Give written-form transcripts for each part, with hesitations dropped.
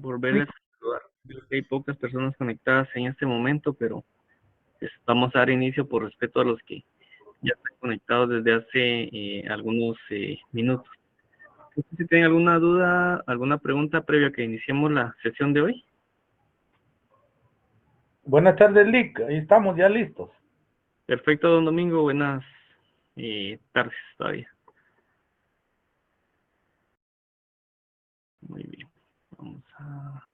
volverles a saludar. Creo que hay pocas personas conectadas en este momento, pero pues, vamos a dar inicio por respeto a los que ya están conectados desde hace algunos minutos. No sé si tienen alguna duda, alguna pregunta previa a que iniciemos la sesión de hoy. Buenas tardes, Lick. Ahí estamos ya listos. Perfecto, don Domingo. Buenas tardes todavía. Muy bien. Vamos a...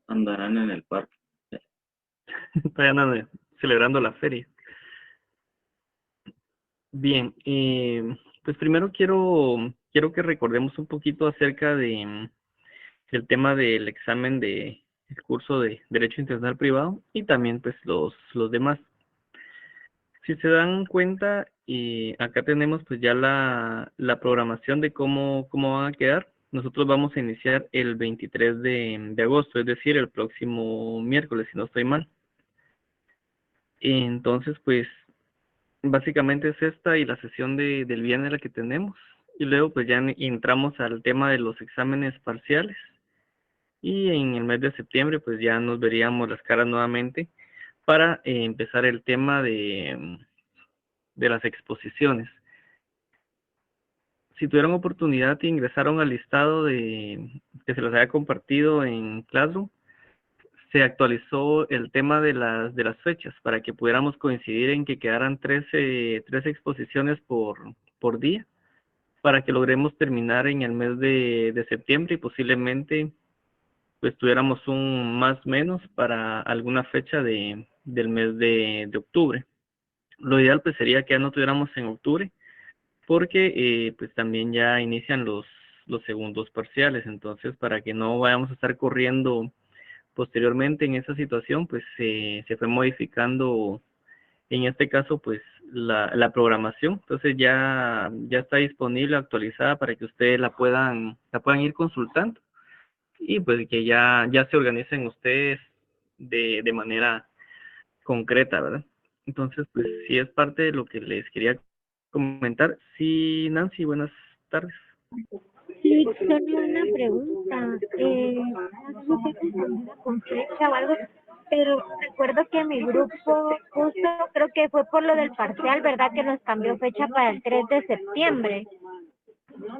Andarán en el parque. Todavía andan celebrando la feria. Bien, pues primero quiero que recordemos un poquito acerca de el tema del examen de el curso de Derecho Internacional Privado y también pues los demás. Si se dan cuenta, acá tenemos pues ya la programación de cómo van a quedar. Nosotros vamos a iniciar el 23 de agosto, es decir, el próximo miércoles, si no estoy mal. Entonces, pues básicamente es esta y la sesión del viernes la que tenemos. Y luego pues ya entramos al tema de los exámenes parciales. Y en el mes de septiembre pues ya nos veríamos las caras nuevamente para empezar el tema de las exposiciones. Si tuvieron oportunidad y ingresaron al listado que se los haya compartido en Classroom, se actualizó el tema de las fechas para que pudiéramos coincidir en que quedaran 13 exposiciones por día, para que logremos terminar en el mes de septiembre y posiblemente pues tuviéramos un más menos para alguna fecha del mes de octubre. Lo ideal pues sería que ya no tuviéramos en octubre, porque pues también ya inician los segundos parciales, entonces para que no vayamos a estar corriendo posteriormente en esa situación, pues se fue modificando en este caso pues la programación, entonces ya está disponible, actualizada para que ustedes la puedan ir consultando y pues que ya se organicen ustedes de manera concreta, ¿verdad? Entonces, pues sí es parte de lo que les quería comentar. Sí, Nancy, buenas tardes. Sí, solo una pregunta. No sé si estoy confundida con fecha o algo, pero recuerdo que mi grupo justo, creo que fue por lo del parcial, ¿verdad? Que nos cambió fecha para el 3 de septiembre.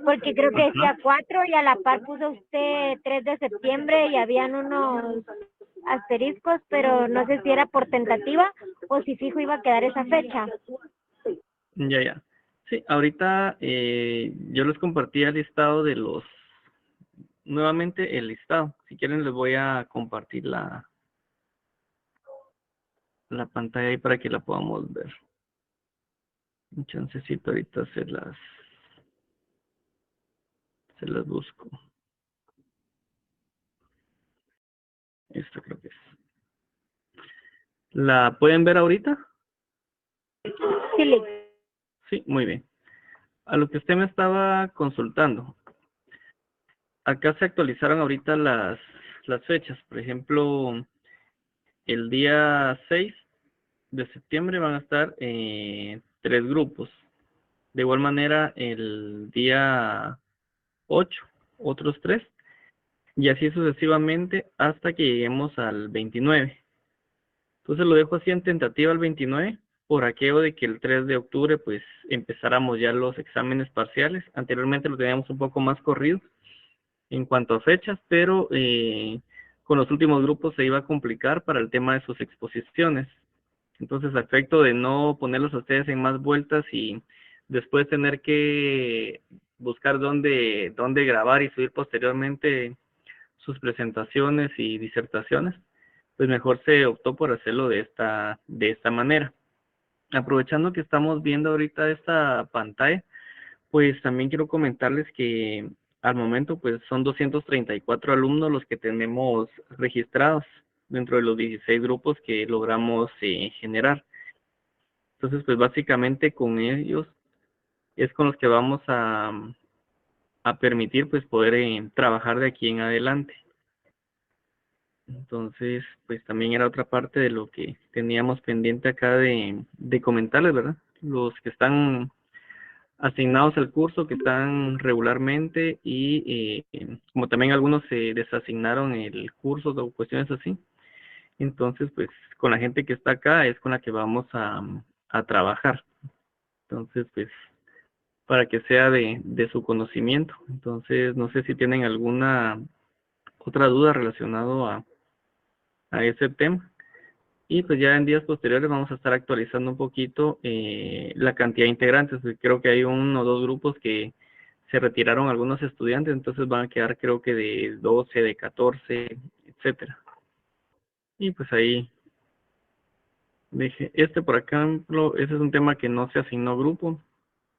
Porque creo que decía 4 y a la par puso usted 3 de septiembre y habían unos asteriscos, pero no sé si era por tentativa o si fijo iba a quedar esa fecha. Ya. Sí, ahorita yo les compartí el listado nuevamente el listado. Si quieren les voy a compartir la pantalla ahí para que la podamos ver. Un chancecito ahorita se las busco. Esto creo que es. ¿La pueden ver ahorita? Sí. Sí, muy bien. A lo que usted me estaba consultando. Acá se actualizaron ahorita las fechas. Por ejemplo, el día 6 de septiembre van a estar 3 grupos. De igual manera, el día 8, otros 3. Y así sucesivamente hasta que lleguemos al 29. Entonces lo dejo así en tentativa al 29, por aquello de que el 3 de octubre pues empezáramos ya los exámenes parciales. Anteriormente lo teníamos un poco más corrido en cuanto a fechas, pero con los últimos grupos se iba a complicar para el tema de sus exposiciones. Entonces, a efecto de no ponerlos a ustedes en más vueltas y después tener que buscar dónde grabar y subir posteriormente sus presentaciones y disertaciones, pues mejor se optó por hacerlo de esta manera. Aprovechando que estamos viendo ahorita esta pantalla, pues también quiero comentarles que al momento pues son 234 alumnos los que tenemos registrados dentro de los 16 grupos que logramos generar. Entonces pues básicamente con ellos es con los que vamos a permitir pues poder trabajar de aquí en adelante. Entonces, pues también era otra parte de lo que teníamos pendiente acá de comentarles, ¿verdad? Los que están asignados al curso, que están regularmente, y como también algunos se desasignaron el curso o cuestiones así. Entonces, pues con la gente que está acá es con la que vamos a trabajar. Entonces, pues para que sea de su conocimiento. Entonces, no sé si tienen alguna otra duda relacionado a ese tema. Y pues ya en días posteriores vamos a estar actualizando un poquito la cantidad de integrantes. Creo que hay uno o dos grupos que se retiraron algunos estudiantes, entonces van a quedar creo que de 12, de 14, etcétera. Y pues ahí dije, por ejemplo, ese es un tema que no se asignó grupo.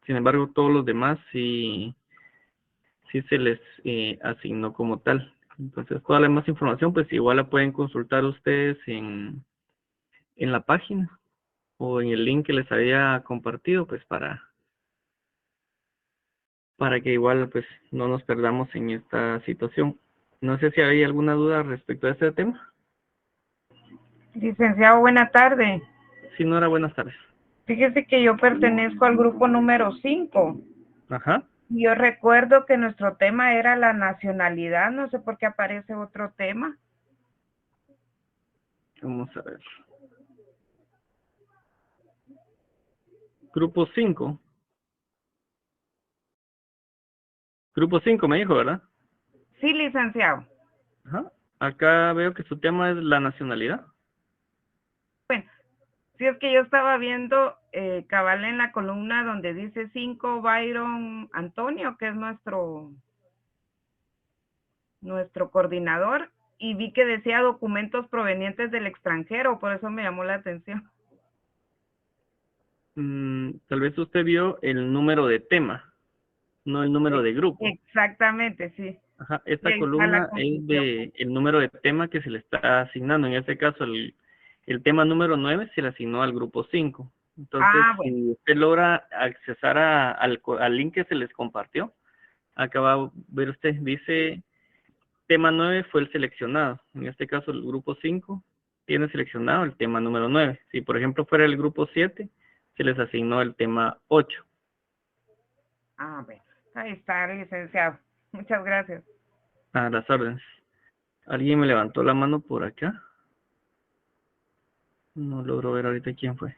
Sin embargo, todos los demás sí se les asignó como tal. Entonces, toda la demás información, pues igual la pueden consultar ustedes en la página o en el link que les había compartido, pues para que igual pues no nos perdamos en esta situación. No sé si hay alguna duda respecto a este tema. Licenciado, buena tarde. Sí, Nora, buenas tardes. Fíjese que yo pertenezco al grupo número 5. Ajá. Yo recuerdo que nuestro tema era la nacionalidad, no sé por qué aparece otro tema. Vamos a ver. Grupo 5. Grupo 5 me dijo, ¿verdad? Sí, licenciado. Ajá. Acá veo que su tema es la nacionalidad. Bueno, si es que yo estaba viendo cabal en la columna donde dice 5 Byron Antonio, que es nuestro coordinador, y vi que decía documentos provenientes del extranjero, por eso me llamó la atención. Tal vez usted vio el número de tema, no el número de grupo. Exactamente, sí. Ajá, esta Y ahí está la columna es de el número de tema que se le está asignando. En este caso, el tema número 9 se le asignó al grupo 5. Entonces, bueno. si usted logra accesar al link que se les compartió, acá va a ver usted, dice tema 9 fue el seleccionado. En este caso, el grupo 5 tiene seleccionado el tema número 9. Si, por ejemplo, fuera el grupo 7, se les asignó el tema 8. Bueno, ahí está, licenciado. Muchas gracias. A las órdenes. ¿Alguien me levantó la mano por acá? No logro ver ahorita quién fue.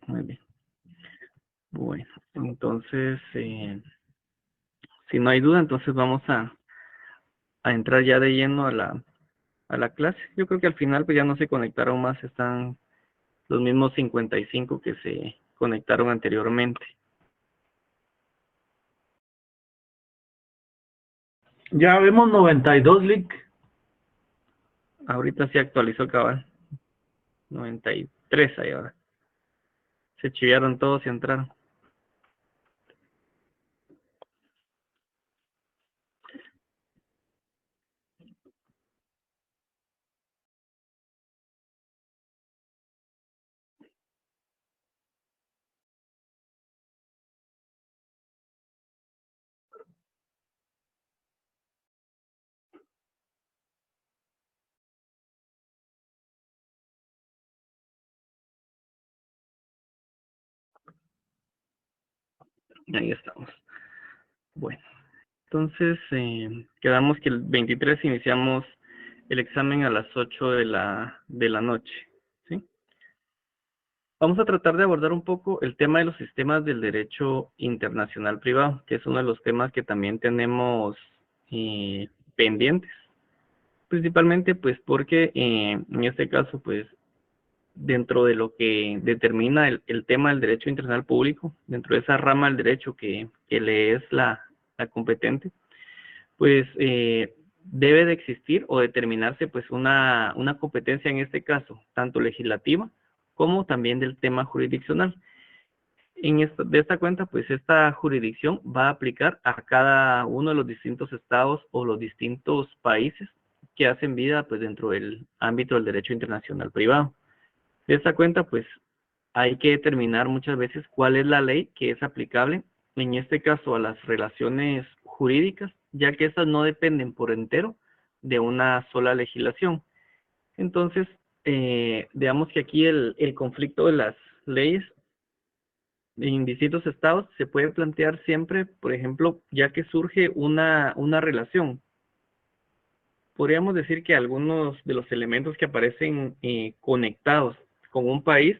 Muy bien. Bueno, entonces, si no hay duda, entonces vamos a entrar ya de lleno a la clase. Yo creo que al final pues ya no se conectaron más, están los mismos 55 que se conectaron anteriormente. Ya vemos 92 link. Ahorita sí actualizó cabal. 93 ahí ahora. Se chiviaron todos y entraron. Ahí estamos. Bueno, entonces quedamos que el 23 iniciamos el examen a las 8 de la noche. ¿Sí? Vamos a tratar de abordar un poco el tema de los sistemas del derecho internacional privado, que es uno de los temas que también tenemos pendientes. Principalmente pues porque en este caso pues dentro de lo que determina el tema del derecho internacional público, dentro de esa rama del derecho que le es la competente, pues debe de existir o determinarse pues una competencia en este caso, tanto legislativa como también del tema jurisdiccional. De esta cuenta, pues esta jurisdicción va a aplicar a cada uno de los distintos estados o los distintos países que hacen vida pues dentro del ámbito del derecho internacional privado. De esta cuenta, pues, hay que determinar muchas veces cuál es la ley que es aplicable, en este caso a las relaciones jurídicas, ya que estas no dependen por entero de una sola legislación. Entonces, veamos que aquí el conflicto de las leyes en distintos estados se puede plantear siempre, por ejemplo, ya que surge una relación. Podríamos decir que algunos de los elementos que aparecen conectados con un país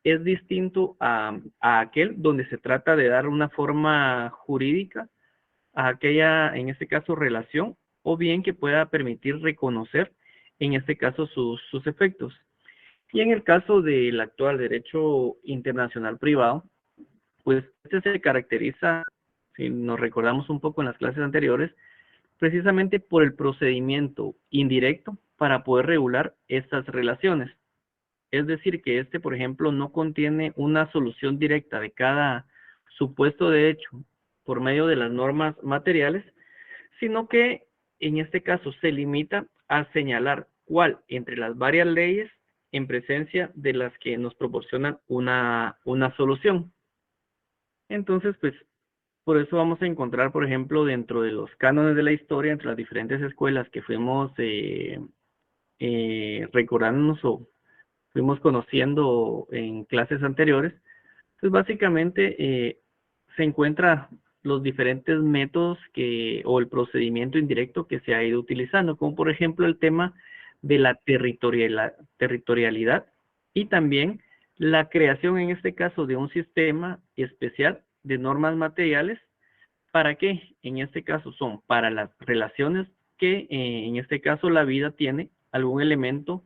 es distinto a aquel donde se trata de dar una forma jurídica a aquella, en este caso, relación, o bien que pueda permitir reconocer, en este caso, sus efectos. Y en el caso del actual derecho internacional privado, pues este se caracteriza, si nos recordamos un poco en las clases anteriores, precisamente por el procedimiento indirecto para poder regular estas relaciones. Es decir, que este, por ejemplo, no contiene una solución directa de cada supuesto de hecho por medio de las normas materiales, sino que en este caso se limita a señalar cuál entre las varias leyes en presencia de las que nos proporcionan una solución. Entonces, pues, por eso vamos a encontrar, por ejemplo, dentro de los cánones de la historia, entre las diferentes escuelas que fuimos recordándonos o fuimos conociendo en clases anteriores, pues básicamente se encuentra los diferentes métodos o el procedimiento indirecto que se ha ido utilizando, como por ejemplo el tema de la territorialidad y también la creación en este caso de un sistema especial de normas materiales. ¿Para qué? En este caso son para las relaciones que en este caso la vida tiene algún elemento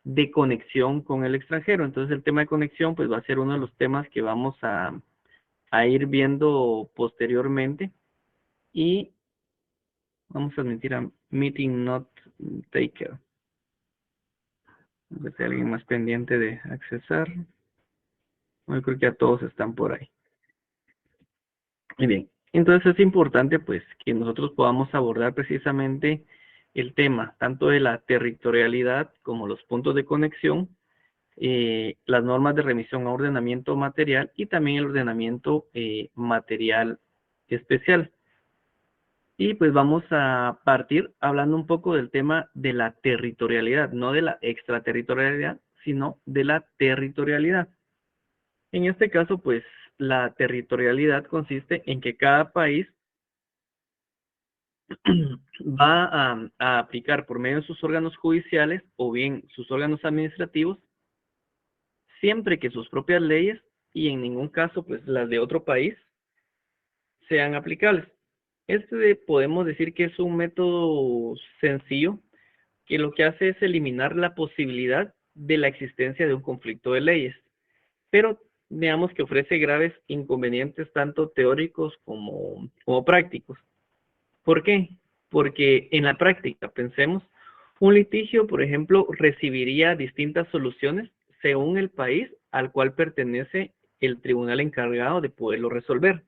de conexión con el extranjero. Entonces el tema de conexión pues va a ser uno de los temas que vamos a ir viendo posteriormente. Y vamos a admitir a meeting not taker. A ver si hay alguien más pendiente de accesar. Yo creo que ya todos están por ahí. Muy bien. Entonces es importante pues que nosotros podamos abordar precisamente el tema tanto de la territorialidad como los puntos de conexión, las normas de remisión a ordenamiento material y también el ordenamiento material especial. Y pues vamos a partir hablando un poco del tema de la territorialidad, no de la extraterritorialidad, sino de la territorialidad. En este caso, pues la territorialidad consiste en que cada país va a aplicar por medio de sus órganos judiciales o bien sus órganos administrativos, siempre que sus propias leyes y en ningún caso pues las de otro país sean aplicables. Este podemos decir que es un método sencillo que lo que hace es eliminar la posibilidad de la existencia de un conflicto de leyes, pero veamos que ofrece graves inconvenientes tanto teóricos como prácticos. ¿Por qué? Porque en la práctica, pensemos, un litigio, por ejemplo, recibiría distintas soluciones según el país al cual pertenece el tribunal encargado de poderlo resolver.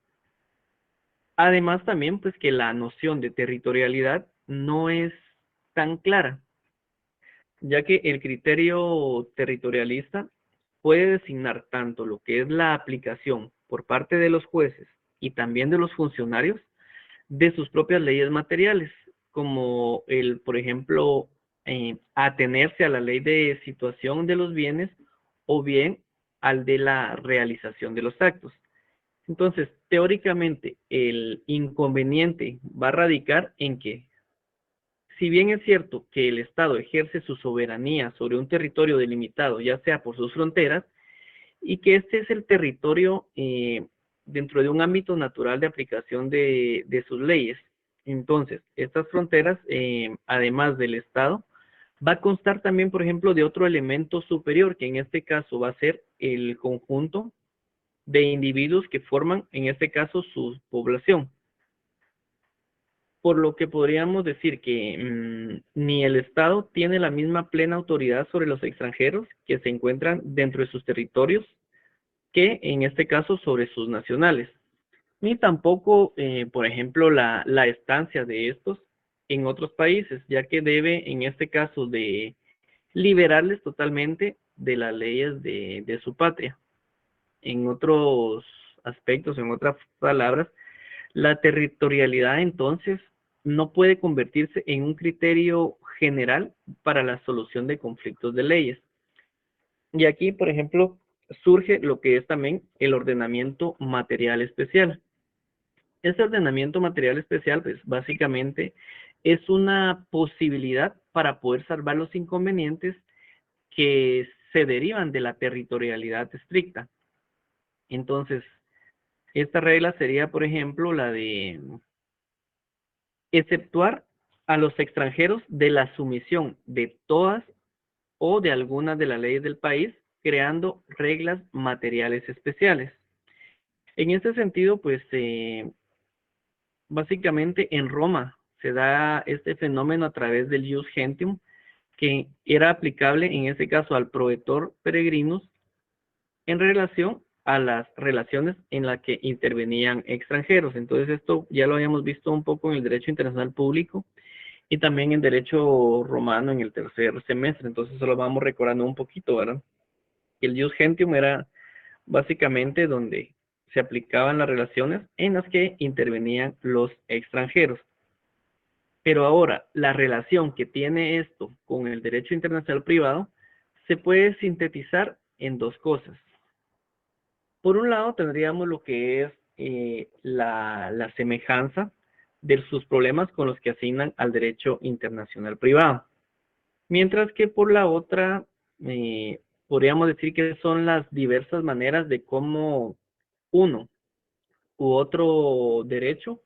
Además también, pues que la noción de territorialidad no es tan clara, ya que el criterio territorialista puede designar tanto lo que es la aplicación por parte de los jueces y también de los funcionarios de sus propias leyes materiales, como el, por ejemplo, atenerse a la ley de situación de los bienes o bien al de la realización de los actos. Entonces, teóricamente, el inconveniente va a radicar en que, si bien es cierto que el Estado ejerce su soberanía sobre un territorio delimitado, ya sea por sus fronteras, y que este es el territorio dentro de un ámbito natural de aplicación de sus leyes. Entonces, estas fronteras, además del Estado, va a constar también, por ejemplo, de otro elemento superior, que en este caso va a ser el conjunto de individuos que forman, en este caso, su población. Por lo que podríamos decir que ni el Estado tiene la misma plena autoridad sobre los extranjeros que se encuentran dentro de sus territorios, que en este caso sobre sus nacionales, ni tampoco, por ejemplo, la estancia de estos en otros países, ya que debe, en este caso, de liberarles totalmente de las leyes de su patria. En otros aspectos, en otras palabras, la territorialidad entonces no puede convertirse en un criterio general para la solución de conflictos de leyes. Y aquí, por ejemplo, surge lo que es también el ordenamiento material especial. Este ordenamiento material especial, pues básicamente es una posibilidad para poder salvar los inconvenientes que se derivan de la territorialidad estricta. Entonces, esta regla sería, por ejemplo, la de exceptuar a los extranjeros de la sumisión de todas o de algunas de las leyes del país, creando reglas materiales especiales. En este sentido, pues, básicamente en Roma se da este fenómeno a través del ius gentium, que era aplicable en este caso al proetor peregrinus en relación a las relaciones en las que intervenían extranjeros. Entonces esto ya lo habíamos visto un poco en el derecho internacional público y también en derecho romano en el tercer semestre. Entonces eso lo vamos recordando un poquito, ¿verdad? El ius gentium era básicamente donde se aplicaban las relaciones en las que intervenían los extranjeros. Pero ahora, la relación que tiene esto con el derecho internacional privado se puede sintetizar en dos cosas. Por un lado, tendríamos lo que es la semejanza de sus problemas con los que asignan al derecho internacional privado. Mientras que por la otra, podríamos decir que son las diversas maneras de cómo uno u otro derecho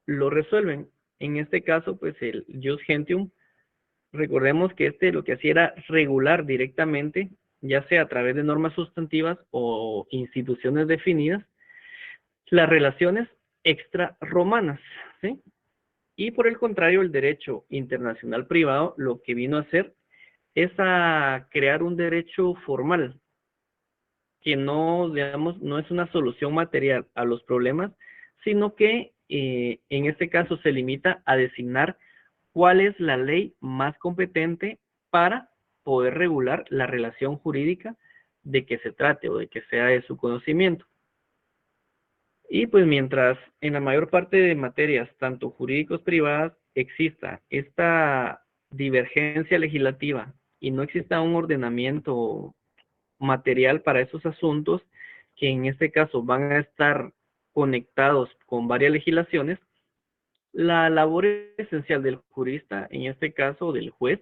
lo resuelven. En este caso, pues el ius gentium, recordemos que lo que hacía era regular directamente, ya sea a través de normas sustantivas o instituciones definidas, las relaciones extrarromanas, ¿sí? Y por el contrario, el derecho internacional privado lo que vino a hacer es a crear un derecho formal que no, digamos, no es una solución material a los problemas, sino que en este caso se limita a designar cuál es la ley más competente para poder regular la relación jurídica de que se trate o de que sea de su conocimiento. Y pues mientras en la mayor parte de materias, tanto jurídicos privadas, exista esta divergencia legislativa y no exista un ordenamiento material para esos asuntos, que en este caso van a estar conectados con varias legislaciones, la labor esencial del jurista, en este caso del juez,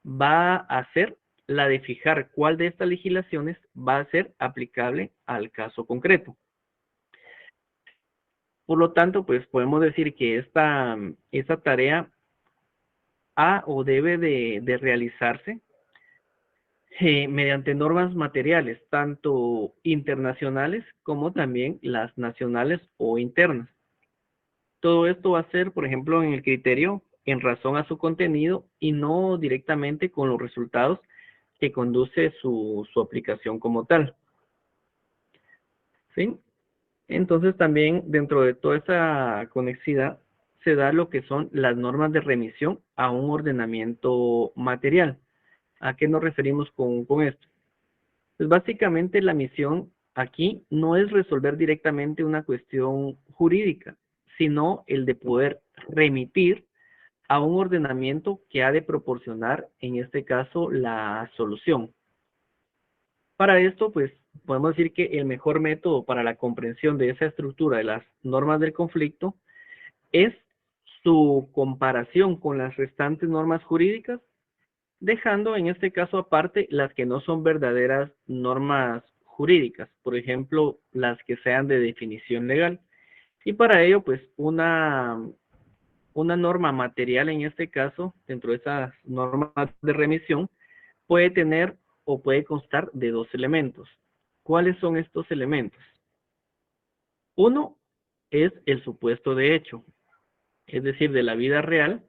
va a ser la de fijar cuál de estas legislaciones va a ser aplicable al caso concreto. Por lo tanto, pues podemos decir que esta tarea ha o debe de realizarse mediante normas materiales, tanto internacionales como también las nacionales o internas. Todo esto va a ser, por ejemplo, en el criterio en razón a su contenido y no directamente con los resultados que conduce su aplicación como tal. ¿Sí? Entonces también dentro de toda esa conexidad se da lo que son las normas de remisión a un ordenamiento material. ¿A qué nos referimos con esto? Pues básicamente la misión aquí no es resolver directamente una cuestión jurídica, sino el de poder remitir a un ordenamiento que ha de proporcionar, en este caso, la solución. Para esto, pues, podemos decir que el mejor método para la comprensión de esa estructura de las normas del conflicto es su comparación con las restantes normas jurídicas, dejando en este caso aparte las que no son verdaderas normas jurídicas, por ejemplo, las que sean de definición legal. Y para ello, pues, una norma material en este caso, dentro de esas normas de remisión, puede tener o puede constar de dos elementos. ¿Cuáles son estos elementos? Uno es el supuesto de hecho, es decir, de la vida real.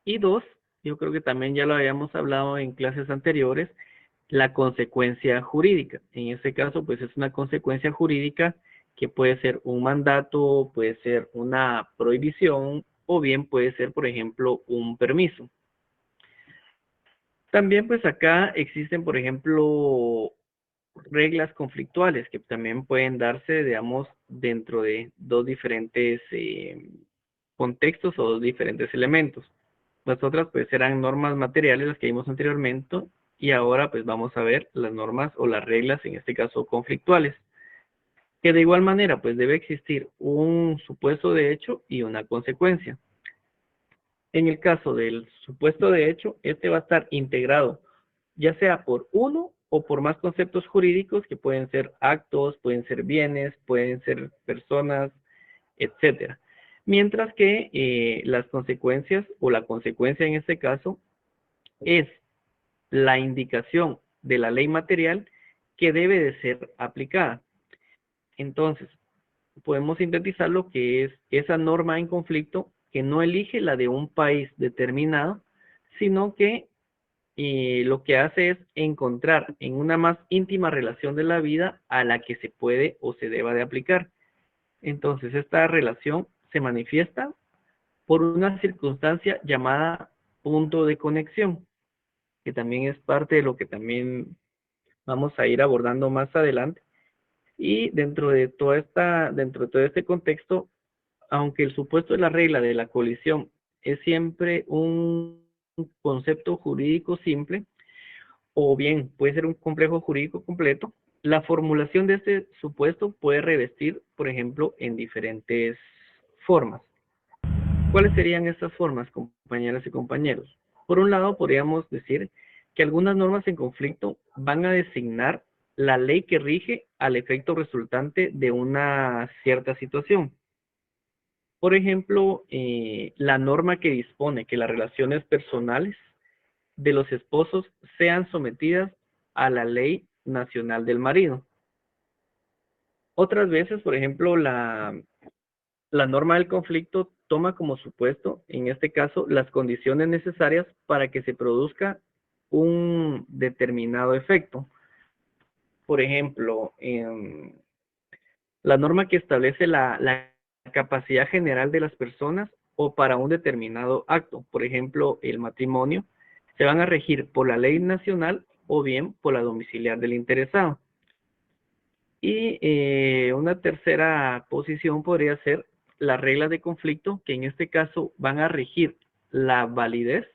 Y dos, yo creo que también ya lo habíamos hablado en clases anteriores, la consecuencia jurídica. En este caso, pues es una consecuencia jurídica que puede ser un mandato, puede ser una prohibición o bien puede ser, por ejemplo, un permiso. También pues acá existen, por ejemplo, reglas conflictuales que también pueden darse, digamos, dentro de dos diferentes contextos o dos diferentes elementos. Las otras pues eran normas materiales, las que vimos anteriormente, y ahora pues vamos a ver las normas o las reglas, en este caso conflictuales, que de igual manera pues debe existir un supuesto de hecho y una consecuencia. En el caso del supuesto de hecho, este va a estar integrado ya sea por uno o por más conceptos jurídicos que pueden ser actos, pueden ser bienes, pueden ser personas, etcétera. Mientras que las consecuencias o la consecuencia en este caso es la indicación de la ley material que debe de ser aplicada. Entonces, podemos sintetizar lo que es esa norma en conflicto que no elige la de un país determinado, sino que lo que hace es encontrar en una más íntima relación de la vida a la que se puede o se deba de aplicar. Entonces, esta relación se manifiesta por una circunstancia llamada punto de conexión, que también es parte de lo que también vamos a ir abordando más adelante. Y dentro de todo este contexto, aunque el supuesto de la regla de la colisión es siempre un concepto jurídico simple, o bien puede ser un complejo jurídico completo, la formulación de este supuesto puede revestir, por ejemplo, en diferentes formas. ¿Cuáles serían estas formas, compañeras y compañeros? Por un lado, podríamos decir que algunas normas en conflicto van a designar la ley que rige al efecto resultante de una cierta situación. Por ejemplo, la norma que dispone que las relaciones personales de los esposos sean sometidas a la ley nacional del marido. Otras veces, por ejemplo, la norma del conflicto toma como supuesto, en este caso, las condiciones necesarias para que se produzca un determinado efecto. Por ejemplo, la norma que establece la capacidad general de las personas o para un determinado acto, por ejemplo, el matrimonio, se van a regir por la ley nacional o bien por la domiciliar del interesado. Y una tercera posición podría ser las reglas de conflicto, que en este caso van a regir la validez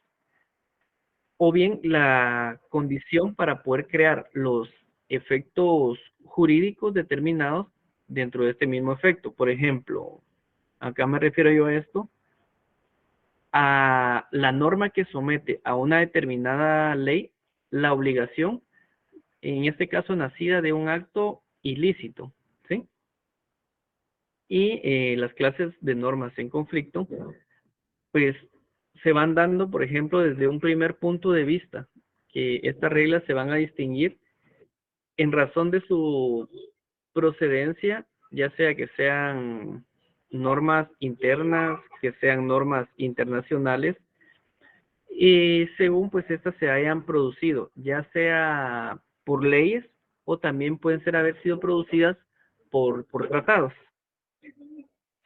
o bien la condición para poder crear los efectos jurídicos determinados dentro de este mismo efecto. Por ejemplo, acá me refiero yo a esto, a la norma que somete a una determinada ley la obligación, en este caso nacida de un acto ilícito, ¿sí? Y las clases de normas en conflicto, pues se van dando, por ejemplo, desde un primer punto de vista, que estas reglas se van a distinguir en razón de su procedencia, ya sea que sean normas internas, que sean normas internacionales, y según pues estas se hayan producido, ya sea por leyes o también pueden ser haber sido producidas por tratados,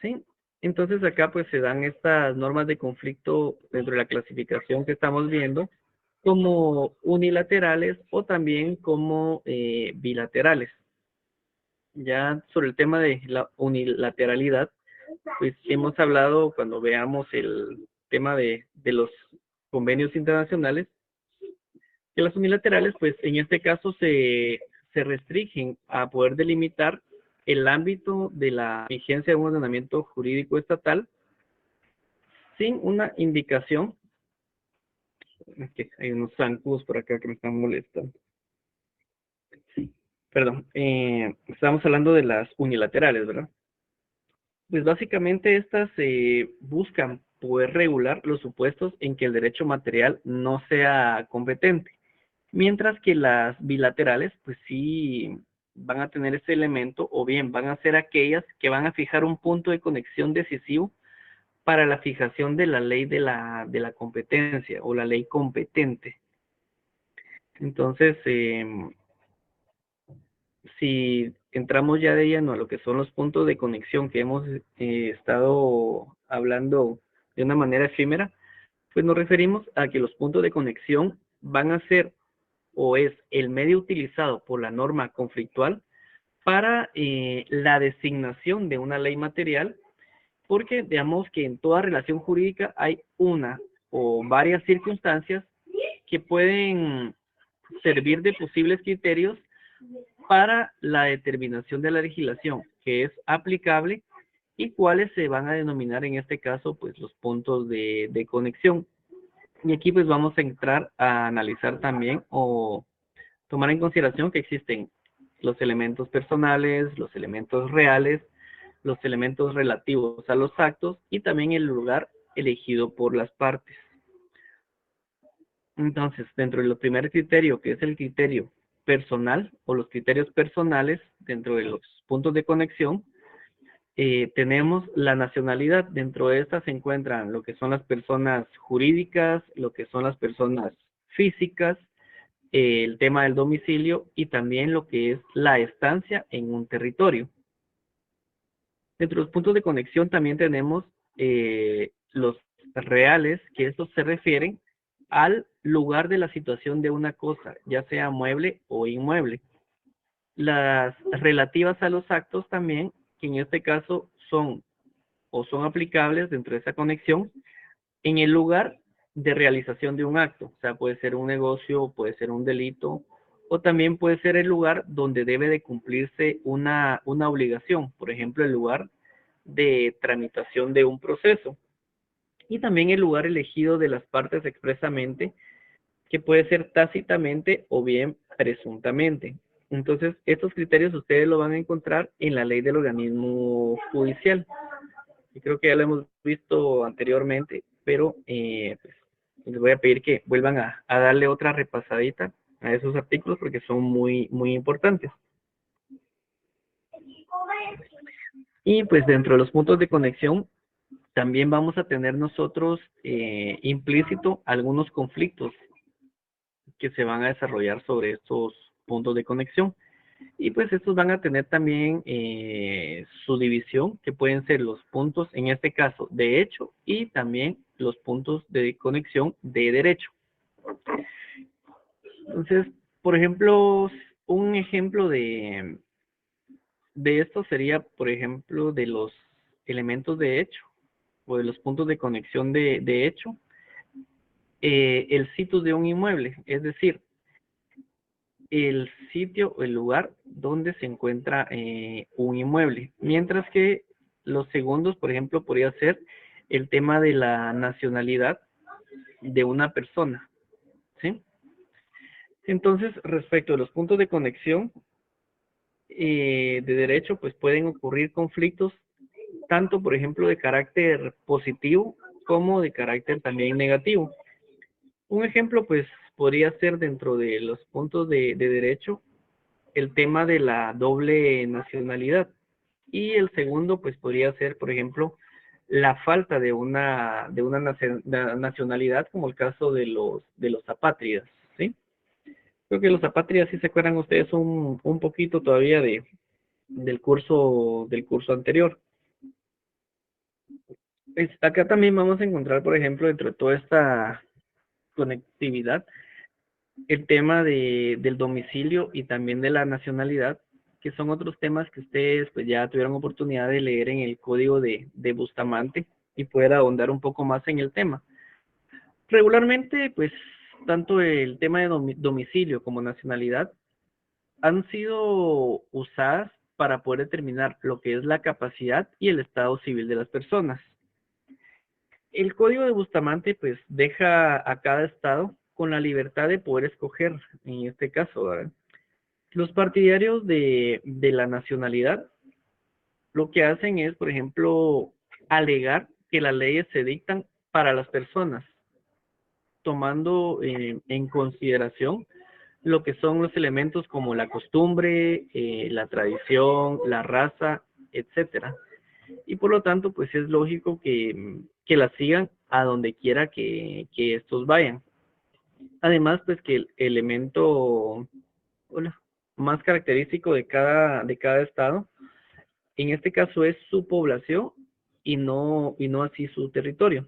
¿sí? Entonces acá pues se dan estas normas de conflicto dentro de la clasificación que estamos viendo como unilaterales o también como bilaterales. Ya sobre el tema de la unilateralidad, pues hemos hablado cuando veamos el tema de los convenios internacionales, que las unilaterales, pues en este caso se restringen a poder delimitar el ámbito de la vigencia de un ordenamiento jurídico estatal sin una indicación. Okay, hay unos zancudos por acá que me están molestando. Perdón, estamos hablando de las unilaterales, ¿verdad? Pues básicamente estas buscan poder regular los supuestos en que el derecho material no sea competente, mientras que las bilaterales pues sí van a tener ese elemento o bien van a ser aquellas que van a fijar un punto de conexión decisivo para la fijación de la ley de la competencia o la ley competente. Entonces, si entramos ya de lleno a lo que son los puntos de conexión que hemos estado hablando de una manera efímera, pues nos referimos a que los puntos de conexión van a ser o es el medio utilizado por la norma conflictual para la designación de una ley material, porque digamos que en toda relación jurídica hay una o varias circunstancias que pueden servir de posibles criterios para la determinación de la legislación que es aplicable y cuáles se van a denominar en este caso pues los puntos de conexión. Y aquí pues vamos a entrar a analizar también o tomar en consideración que existen los elementos personales, los elementos reales, los elementos relativos a los actos y también el lugar elegido por las partes. Entonces, dentro del primer criterio, que es el criterio personal o los criterios personales, dentro de los puntos de conexión, tenemos la nacionalidad. Dentro de esta se encuentran lo que son las personas jurídicas, lo que son las personas físicas, el tema del domicilio y también lo que es la estancia en un territorio. Dentro de los puntos de conexión también tenemos los reales, que estos se refieren al lugar de la situación de una cosa, ya sea mueble o inmueble. Las relativas a los actos también, que en este caso son o son aplicables dentro de esa conexión en el lugar de realización de un acto. O sea, puede ser un negocio, puede ser un delito, o también puede ser el lugar donde debe de cumplirse una obligación. Por ejemplo, el lugar de tramitación de un proceso. Y también el lugar elegido de las partes expresamente, que puede ser tácitamente o bien presuntamente. Entonces, estos criterios ustedes lo van a encontrar en la ley del organismo judicial. Y creo que ya lo hemos visto anteriormente, pero pues, les voy a pedir que vuelvan a darle otra repasadita a esos artículos porque son muy, muy importantes. Y pues dentro de los puntos de conexión, también vamos a tener nosotros implícito algunos conflictos que se van a desarrollar sobre estos puntos de conexión. Y pues estos van a tener también su división, que pueden ser los puntos, en este caso, de hecho, y también los puntos de conexión de derecho. Entonces, por ejemplo, un ejemplo de esto sería, por ejemplo, de los elementos de hecho, o de los puntos de conexión de hecho, el sitio de un inmueble, es decir, el sitio o el lugar donde se encuentra un inmueble. Mientras que los segundos, por ejemplo, podría ser el tema de la nacionalidad de una persona, ¿sí? Entonces, respecto a los puntos de conexión de derecho, pues pueden ocurrir conflictos tanto, por ejemplo, de carácter positivo como de carácter también negativo. Un ejemplo, pues, podría ser dentro de los puntos de derecho, el tema de la doble nacionalidad. Y el segundo, pues, podría ser, por ejemplo, la falta de una nacionalidad, como el caso de los apátridas, ¿sí? Creo que los apátridas, si se acuerdan ustedes, un poquito todavía del curso anterior. Acá también vamos a encontrar, por ejemplo, dentro de toda esta conectividad, el tema del domicilio y también de la nacionalidad, que son otros temas que ustedes pues ya tuvieron oportunidad de leer en el código de Bustamante y poder ahondar un poco más en el tema. Regularmente, pues, tanto el tema de domicilio como nacionalidad han sido usadas para poder determinar lo que es la capacidad y el estado civil de las personas. El código de Bustamante pues deja a cada estado con la libertad de poder escoger, en este caso, ¿verdad? Los partidarios de la nacionalidad lo que hacen es, por ejemplo, alegar que las leyes se dictan para las personas, tomando en consideración lo que son los elementos como la costumbre, la tradición, la raza, etcétera. Y por lo tanto, pues es lógico que las sigan a donde quiera que estos vayan. Además, pues que el elemento más característico de cada estado, en este caso es su población y no así su territorio.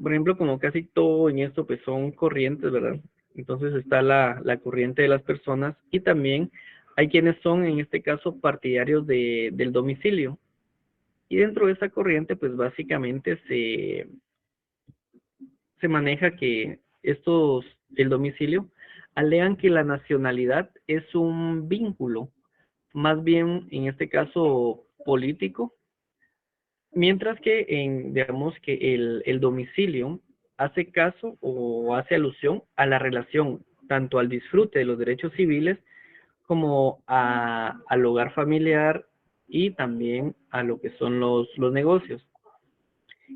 Por ejemplo, como casi todo en esto, pues son corrientes, ¿verdad? Entonces está la corriente de las personas y también hay quienes son, en este caso, partidarios del domicilio. Y dentro de esa corriente, pues básicamente se maneja que el domicilio, alegan que la nacionalidad es un vínculo, más bien en este caso político, mientras que digamos que el domicilio hace caso o hace alusión a la relación, tanto al disfrute de los derechos civiles como al hogar familiar y también a lo que son los negocios.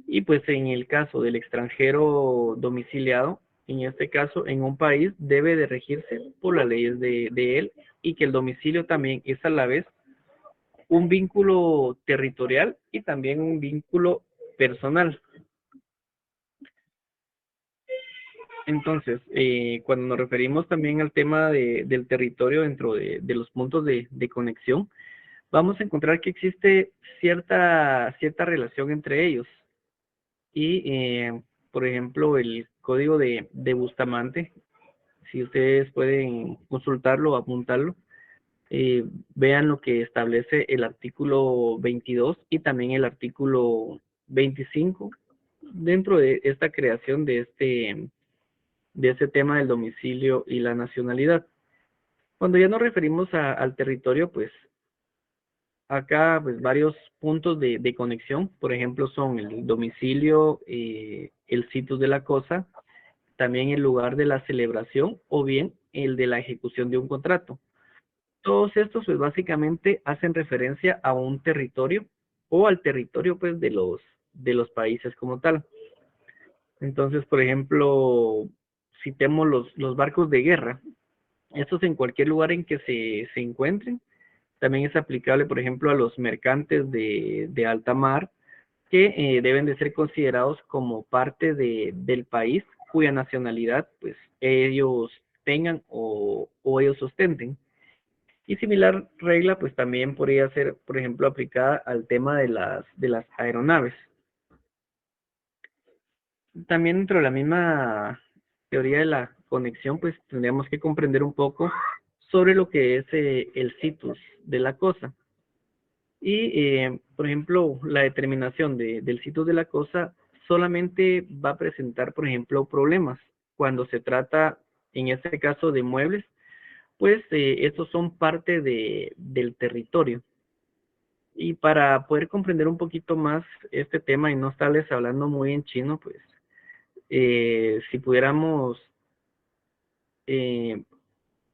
Y pues en el caso del extranjero domiciliado, en este caso en un país debe de regirse por las leyes de él y que el domicilio también es a la vez un vínculo territorial y también un vínculo personal. Entonces, cuando nos referimos también al tema del territorio dentro de los puntos de conexión, vamos a encontrar que existe cierta relación entre ellos. Y, por ejemplo, el código de Bustamante, si ustedes pueden consultarlo o apuntarlo, vean lo que establece el artículo 22 y también el artículo 25 dentro de esta creación de este tema del domicilio y la nacionalidad. Cuando ya nos referimos al territorio, pues acá pues varios puntos de conexión, por ejemplo, son el domicilio, el sitio de la cosa, también el lugar de la celebración o bien el de la ejecución de un contrato. Todos estos pues básicamente hacen referencia a un territorio o al territorio pues de los países como tal. Entonces, por ejemplo, citemos los barcos de guerra. Estos en cualquier lugar en que se encuentren. También es aplicable, por ejemplo, a los mercantes de alta mar que deben de ser considerados como parte del país cuya nacionalidad pues ellos tengan o ellos ostenten. Y similar regla pues también podría ser, por ejemplo, aplicada al tema de las aeronaves. También dentro de la misma teoría de la conexión, pues tendríamos que comprender un poco sobre lo que es el situs de la cosa. Y, por ejemplo, la determinación del sitio de la cosa solamente va a presentar, por ejemplo, problemas cuando se trata, en este caso, de muebles, pues estos son parte del territorio. Y para poder comprender un poquito más este tema y no estarles hablando muy en chino, pues si pudiéramos eh,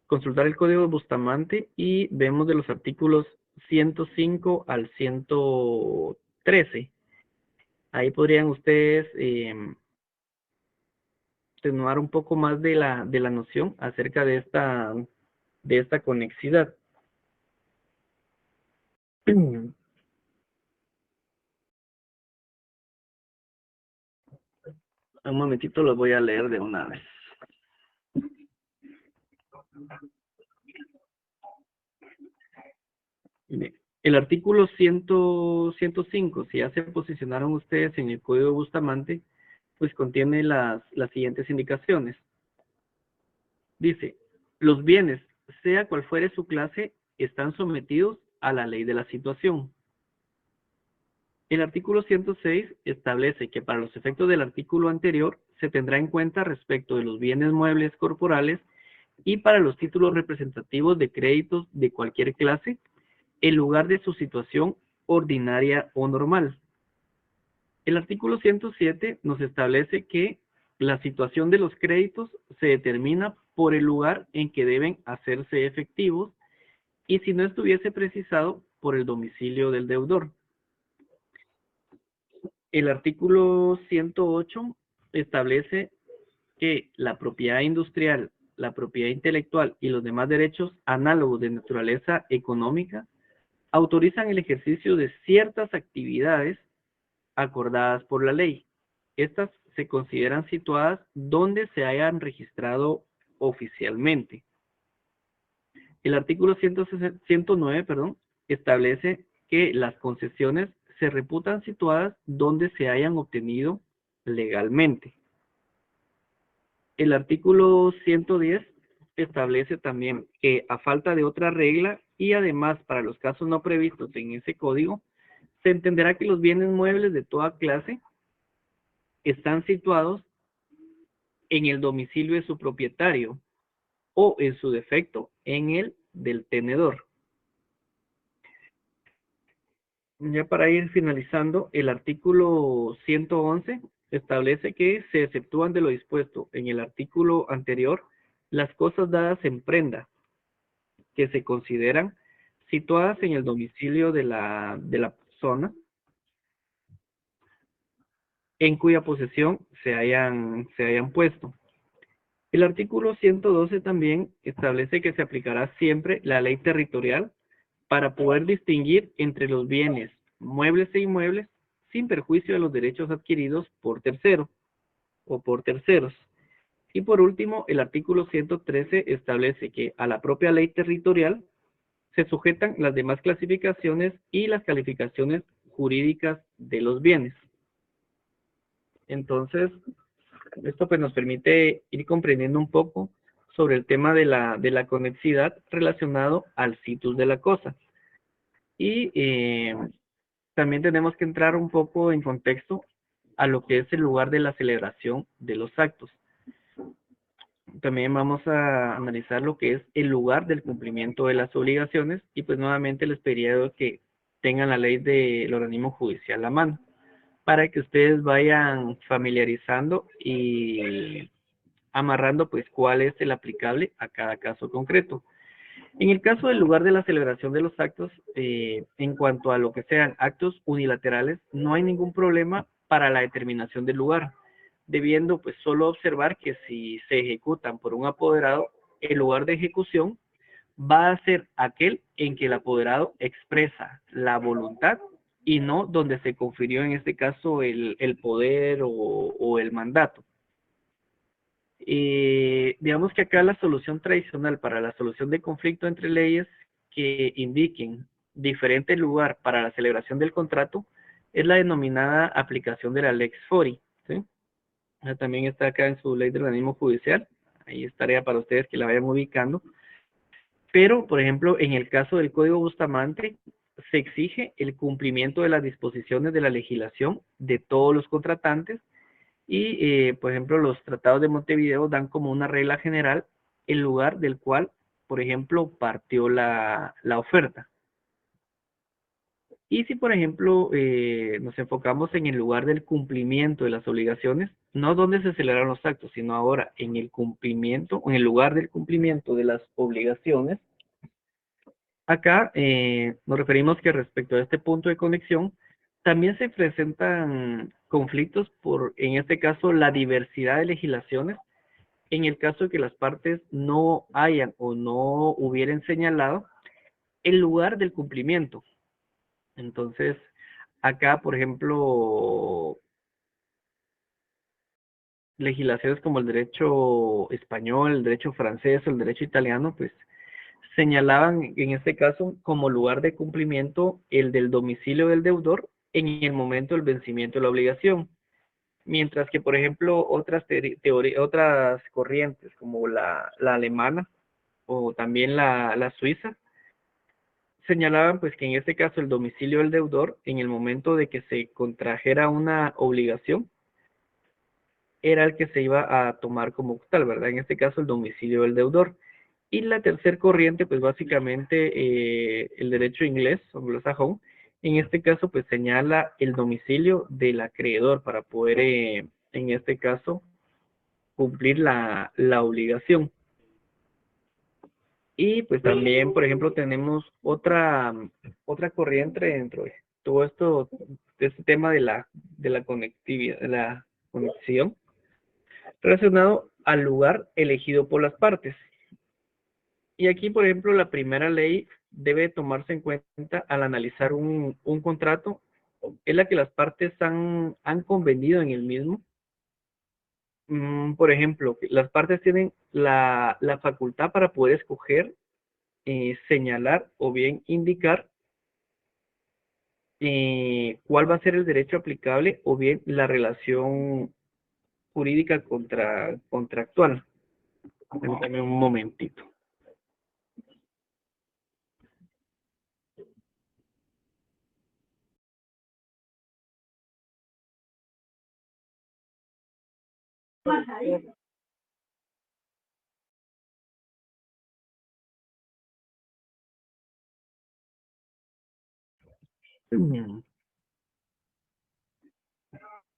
consultar el código de Bustamante y vemos de los artículos 105 al 113. Ahí podrían ustedes tener un poco más de la noción acerca de esta conexidad. Un momentito lo voy a leer de una vez. Bien. El artículo 105, si ya se posicionaron ustedes en el código Bustamante, pues contiene las siguientes indicaciones. Dice, los bienes, sea cual fuere su clase, están sometidos a la ley de la situación. El artículo 106 establece que para los efectos del artículo anterior se tendrá en cuenta respecto de los bienes muebles corporales y para los títulos representativos de créditos de cualquier clase, el lugar de su situación ordinaria o normal. El artículo 107 nos establece que la situación de los créditos se determina por el lugar en que deben hacerse efectivos y si no estuviese precisado por el domicilio del deudor. El artículo 108 establece que la propiedad industrial, la propiedad intelectual y los demás derechos análogos de naturaleza económica autorizan el ejercicio de ciertas actividades acordadas por la ley. Estas se consideran situadas donde se hayan registrado oficialmente. El artículo 109, establece que las concesiones se reputan situadas donde se hayan obtenido legalmente. El artículo 110 establece también que a falta de otra regla y además para los casos no previstos en ese código, se entenderá que los bienes muebles de toda clase están situados en el domicilio de su propietario o en su defecto en el del tenedor. Ya para ir finalizando, el artículo 111 establece que se exceptúan de lo dispuesto en el artículo anterior las cosas dadas en prenda que se consideran situadas en el domicilio de la persona en cuya posesión se hayan puesto. El artículo 112 también establece que se aplicará siempre la ley territorial para poder distinguir entre los bienes muebles e inmuebles sin perjuicio de los derechos adquiridos por tercero o por terceros. Y por último, el artículo 113 establece que a la propia ley territorial se sujetan las demás clasificaciones y las calificaciones jurídicas de los bienes. Entonces, esto pues nos permite ir comprendiendo un poco sobre el tema de la conexidad relacionado al situs de la cosa. Y también tenemos que entrar un poco en contexto a lo que es el lugar de la celebración de los actos. También vamos a analizar lo que es el lugar del cumplimiento de las obligaciones y pues nuevamente les pediría que tengan la ley del organismo judicial a mano para que ustedes vayan familiarizando y amarrando pues cuál es el aplicable a cada caso concreto. En el caso del lugar de la celebración de los actos, en cuanto a lo que sean actos unilaterales, no hay ningún problema para la determinación del lugar, debiendo pues solo observar que si se ejecutan por un apoderado, el lugar de ejecución va a ser aquel en que el apoderado expresa la voluntad y no donde se confirió en este caso el poder o el mandato. Digamos que acá la solución tradicional para la solución de conflicto entre leyes que indiquen diferente lugar para la celebración del contrato es la denominada aplicación de la Lex Fori, ¿sí? También está acá en su ley de organismo judicial, ahí es tarea para ustedes que la vayan ubicando. Pero, por ejemplo, en el caso del Código Bustamante, se exige el cumplimiento de las disposiciones de la legislación de todos los contratantes y, por ejemplo, los tratados de Montevideo dan como una regla general el lugar del cual, por ejemplo, partió la oferta. Y si, por ejemplo, nos enfocamos en el lugar del cumplimiento de las obligaciones, no donde se celebran los actos, sino ahora en el cumplimiento, o en el lugar del cumplimiento de las obligaciones, acá nos referimos que respecto a este punto de conexión, también se presentan conflictos por, en este caso, la diversidad de legislaciones, en el caso de que las partes no hayan o no hubieran señalado el lugar del cumplimiento. Entonces, acá, por ejemplo, legislaciones como el derecho español, el derecho francés o el derecho italiano, pues señalaban en este caso como lugar de cumplimiento el del domicilio del deudor en el momento del vencimiento de la obligación. Mientras que, por ejemplo, otras corrientes como la alemana o también la suiza, señalaban pues que en este caso el domicilio del deudor en el momento de que se contrajera una obligación era el que se iba a tomar como tal, ¿verdad? En este caso el domicilio del deudor. Y la tercer corriente, pues básicamente el derecho inglés, anglosajón, en este caso pues señala el domicilio del acreedor para poder, en este caso, cumplir la obligación. Y pues también, por ejemplo, tenemos otra corriente dentro de todo esto, de este tema de la conectividad, de la conexión, relacionado al lugar elegido por las partes. Y aquí, por ejemplo, la primera ley debe tomarse en cuenta al analizar un contrato, es la que las partes han convenido en el mismo. Por ejemplo, las partes tienen la facultad para poder escoger, señalar o bien indicar cuál va a ser el derecho aplicable o bien la relación jurídica contractual. Permítame un momentito.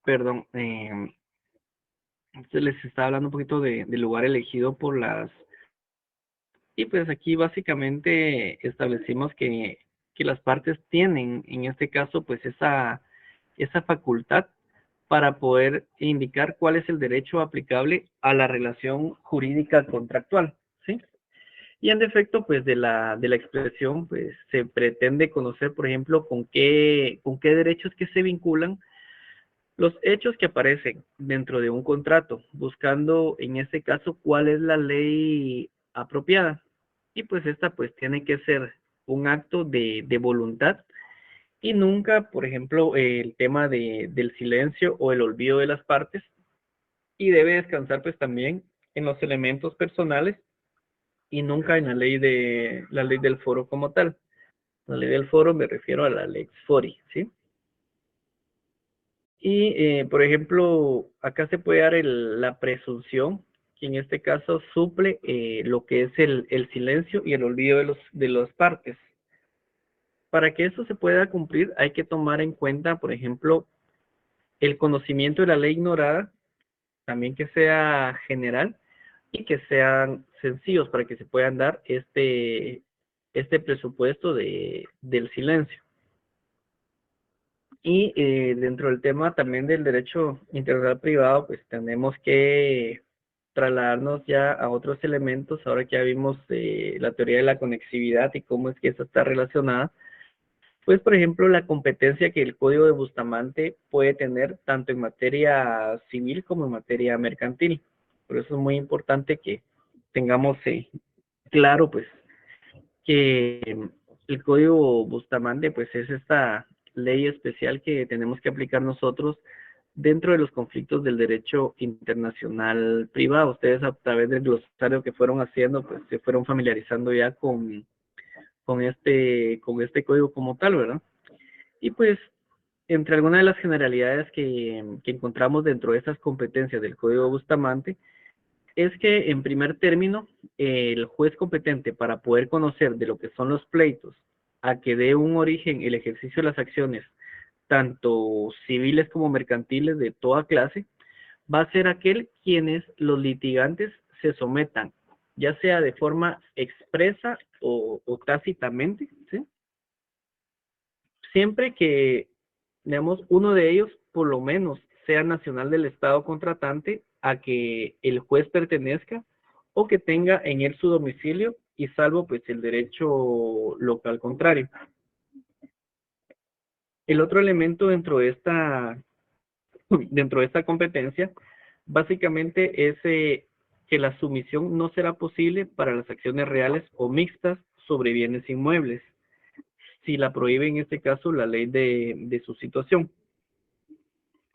Perdón, les estaba hablando un poquito del lugar elegido por las... Y pues aquí básicamente establecimos que las partes tienen, en este caso, pues esa facultad para poder indicar cuál es el derecho aplicable a la relación jurídica contractual, ¿sí? Y en defecto, pues de la expresión, pues se pretende conocer, por ejemplo, con qué derechos que se vinculan los hechos que aparecen dentro de un contrato, buscando en este caso cuál es la ley apropiada. Y pues esta pues tiene que ser un acto de voluntad y nunca, por ejemplo, el tema del silencio o el olvido de las partes, y debe descansar pues también en los elementos personales y nunca en la ley del foro como tal. La ley del foro me refiero a la lex fori, ¿sí? Y, por ejemplo, acá se puede dar la presunción, que en este caso suple lo que es el silencio y el olvido de las partes. Para que eso se pueda cumplir, hay que tomar en cuenta, por ejemplo, el conocimiento de la ley ignorada, también que sea general y que sean sencillos para que se puedan dar este presupuesto del silencio. Y dentro del tema también del derecho internacional privado, pues tenemos que trasladarnos ya a otros elementos. Ahora que ya vimos la teoría de la conexividad y cómo es que esa está relacionada, pues por ejemplo la competencia que el Código de Bustamante puede tener tanto en materia civil como en materia mercantil. Por eso es muy importante que tengamos claro pues que el Código Bustamante pues es esta ley especial que tenemos que aplicar nosotros dentro de los conflictos del derecho internacional privado. Ustedes a través del glosario que fueron haciendo, pues se fueron familiarizando ya con este código como tal, ¿verdad? Y pues entre algunas de las generalidades que encontramos dentro de estas competencias del Código Bustamante, es que en primer término, el juez competente para poder conocer de lo que son los pleitos a que dé un origen el ejercicio de las acciones, tanto civiles como mercantiles de toda clase, va a ser aquel quienes los litigantes se sometan, ya sea de forma expresa o tácitamente, ¿sí? Siempre que, digamos, uno de ellos por lo menos sea nacional del estado contratante a que el juez pertenezca o que tenga en él su domicilio, y salvo pues el derecho local contrario. El otro elemento dentro de esta competencia básicamente es que la sumisión no será posible para las acciones reales o mixtas sobre bienes inmuebles, si la prohíbe en este caso la ley de su situación.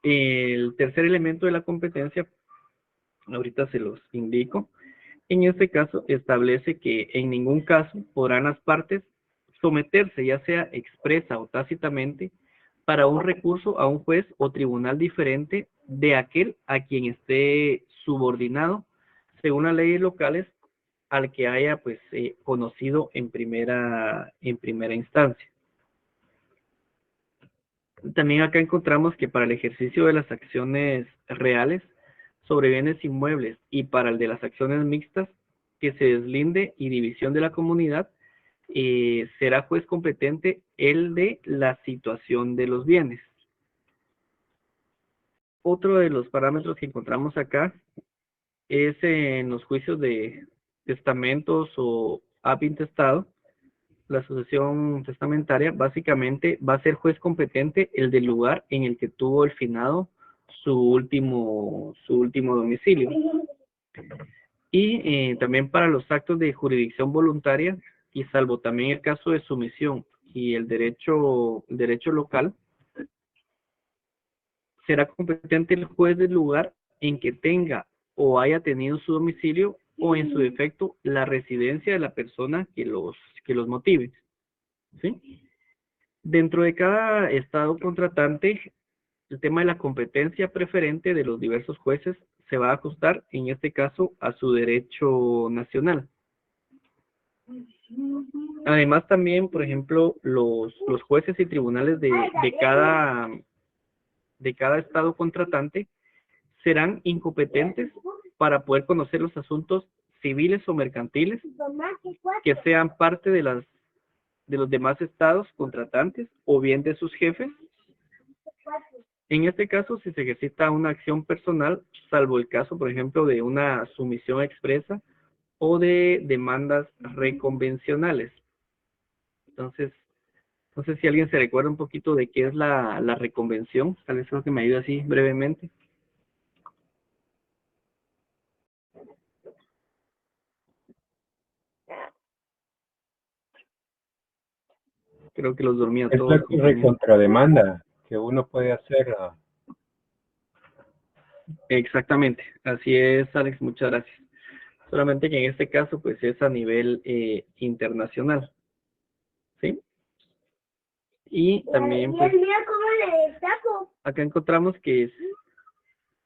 El tercer elemento de la competencia, ahorita se los indico, en este caso establece que en ningún caso podrán las partes someterse, ya sea expresa o tácitamente, para un recurso a un juez o tribunal diferente de aquel a quien esté subordinado, según las leyes locales, al que haya pues conocido en primera instancia. También acá encontramos que para el ejercicio de las acciones reales sobre bienes inmuebles y para el de las acciones mixtas, que se deslinde y división de la comunidad, será juez competente el de la situación de los bienes. Otro de los parámetros que encontramos acá es en los juicios de testamentos o ab intestado. La sucesión testamentaria básicamente va a ser juez competente el del lugar en el que tuvo el finado su último domicilio. Y también para los actos de jurisdicción voluntaria, y salvo también el caso de sumisión y el derecho local, será competente el juez del lugar en que tenga o haya tenido su domicilio o en su defecto la residencia de la persona que los motive, ¿sí? Dentro de cada estado contratante, el tema de la competencia preferente de los diversos jueces se va a ajustar, en este caso, a su derecho nacional. Además, también, por ejemplo, los jueces y tribunales de cada estado contratante serán incompetentes para poder conocer los asuntos civiles o mercantiles que sean parte de los demás estados contratantes o bien de sus jefes. En este caso, si se ejercita una acción personal, salvo el caso, por ejemplo, de una sumisión expresa o de demandas reconvencionales. Entonces, no sé si alguien se recuerda un poquito de qué es la reconvención. Tal vez creo que me ayude así brevemente. Creo que los dormía Es todos, la compañeros. contrademanda que uno puede hacer. Exactamente, así es, Alex, muchas gracias. Solamente que en este caso, pues es a nivel internacional, ¿sí? Y también, pues, acá encontramos que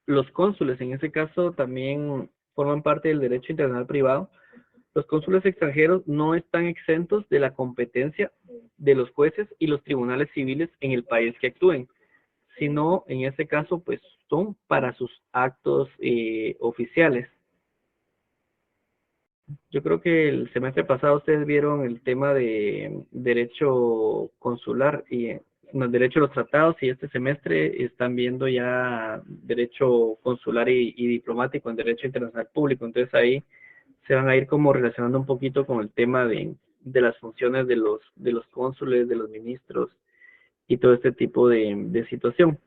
los cónsules, en ese caso, también forman parte del derecho internacional privado. Los cónsules extranjeros no están exentos de la competencia de los jueces y los tribunales civiles en el país que actúen, sino en este caso, pues, son para sus actos oficiales. Yo creo que el semestre pasado ustedes vieron el tema de derecho consular y en el derecho de los tratados, y este semestre están viendo ya derecho consular y diplomático en derecho internacional público. Entonces ahí se van a ir como relacionando un poquito con el tema de las funciones de los cónsules, de los ministros y todo este tipo de situación.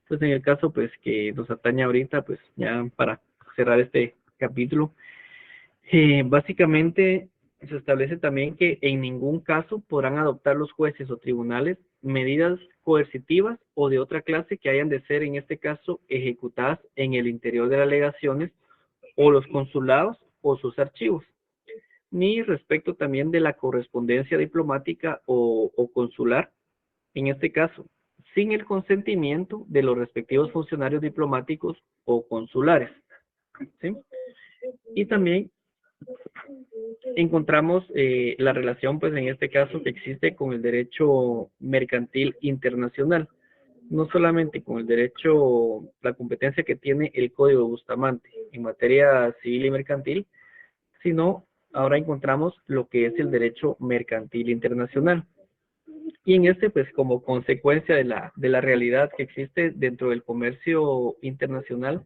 Pues en el caso pues que nos atañe ahorita, pues ya para cerrar este capítulo, básicamente se establece también que en ningún caso podrán adoptar los jueces o tribunales medidas coercitivas o de otra clase que hayan de ser, en este caso, ejecutadas en el interior de las legaciones o los consulados o sus archivos, ni respecto también de la correspondencia diplomática o consular, en este caso, sin el consentimiento de los respectivos funcionarios diplomáticos o consulares, ¿sí? Y también encontramos la relación, pues en este caso, que existe con el derecho mercantil internacional, no solamente con el derecho, la competencia que tiene el Código de Bustamante en materia civil y mercantil, sino ahora encontramos lo que es el derecho mercantil internacional. Y en este, pues como consecuencia de la realidad que existe dentro del comercio internacional,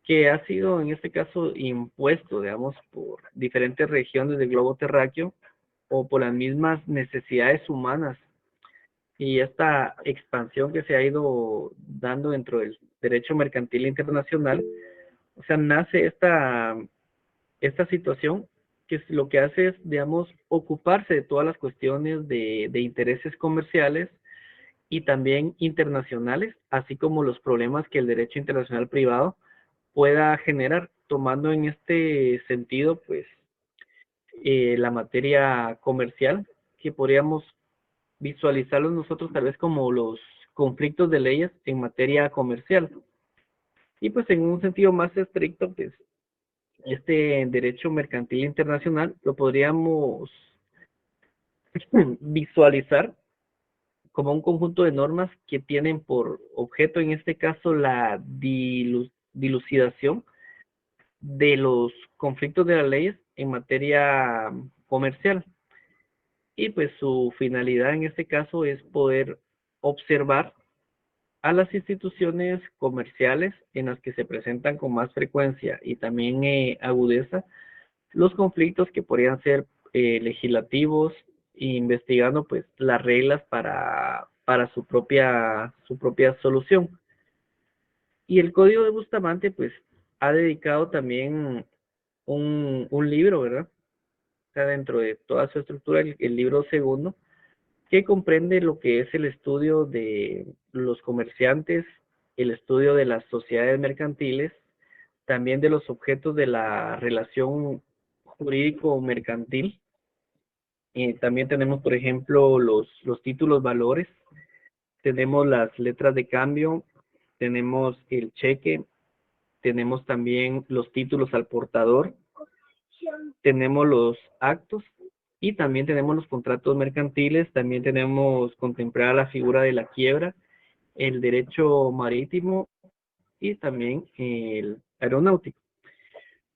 que ha sido en este caso impuesto, digamos, por diferentes regiones del globo terráqueo o por las mismas necesidades humanas y esta expansión que se ha ido dando dentro del derecho mercantil internacional, o sea, nace esta situación que lo que hace es, digamos, ocuparse de todas las cuestiones de intereses comerciales y también internacionales, así como los problemas que el derecho internacional privado pueda generar, tomando en este sentido, pues, la materia comercial, que podríamos visualizarlos nosotros tal vez como los conflictos de leyes en materia comercial. Y pues en un sentido más estricto, pues, este derecho mercantil internacional lo podríamos visualizar como un conjunto de normas que tienen por objeto, en este caso, la dilucidación de los conflictos de las leyes en materia comercial. Y pues su finalidad en este caso es poder observar a las instituciones comerciales en las que se presentan con más frecuencia y también agudeza los conflictos que podrían ser legislativos, investigando pues las reglas para su propia solución. Y el Código de Bustamante pues ha dedicado también un libro, ¿verdad? O sea, dentro de toda su estructura, el libro segundo, que comprende lo que es el estudio de los comerciantes el estudio de las sociedades mercantiles, también de los objetos de la relación jurídico-mercantil. También tenemos, por ejemplo, los títulos valores, tenemos las letras de cambio, tenemos el cheque, tenemos también los títulos al portador, tenemos los actos y también tenemos los contratos mercantiles, también tenemos contemplada la figura de la quiebra, el derecho marítimo y también el aeronáutico.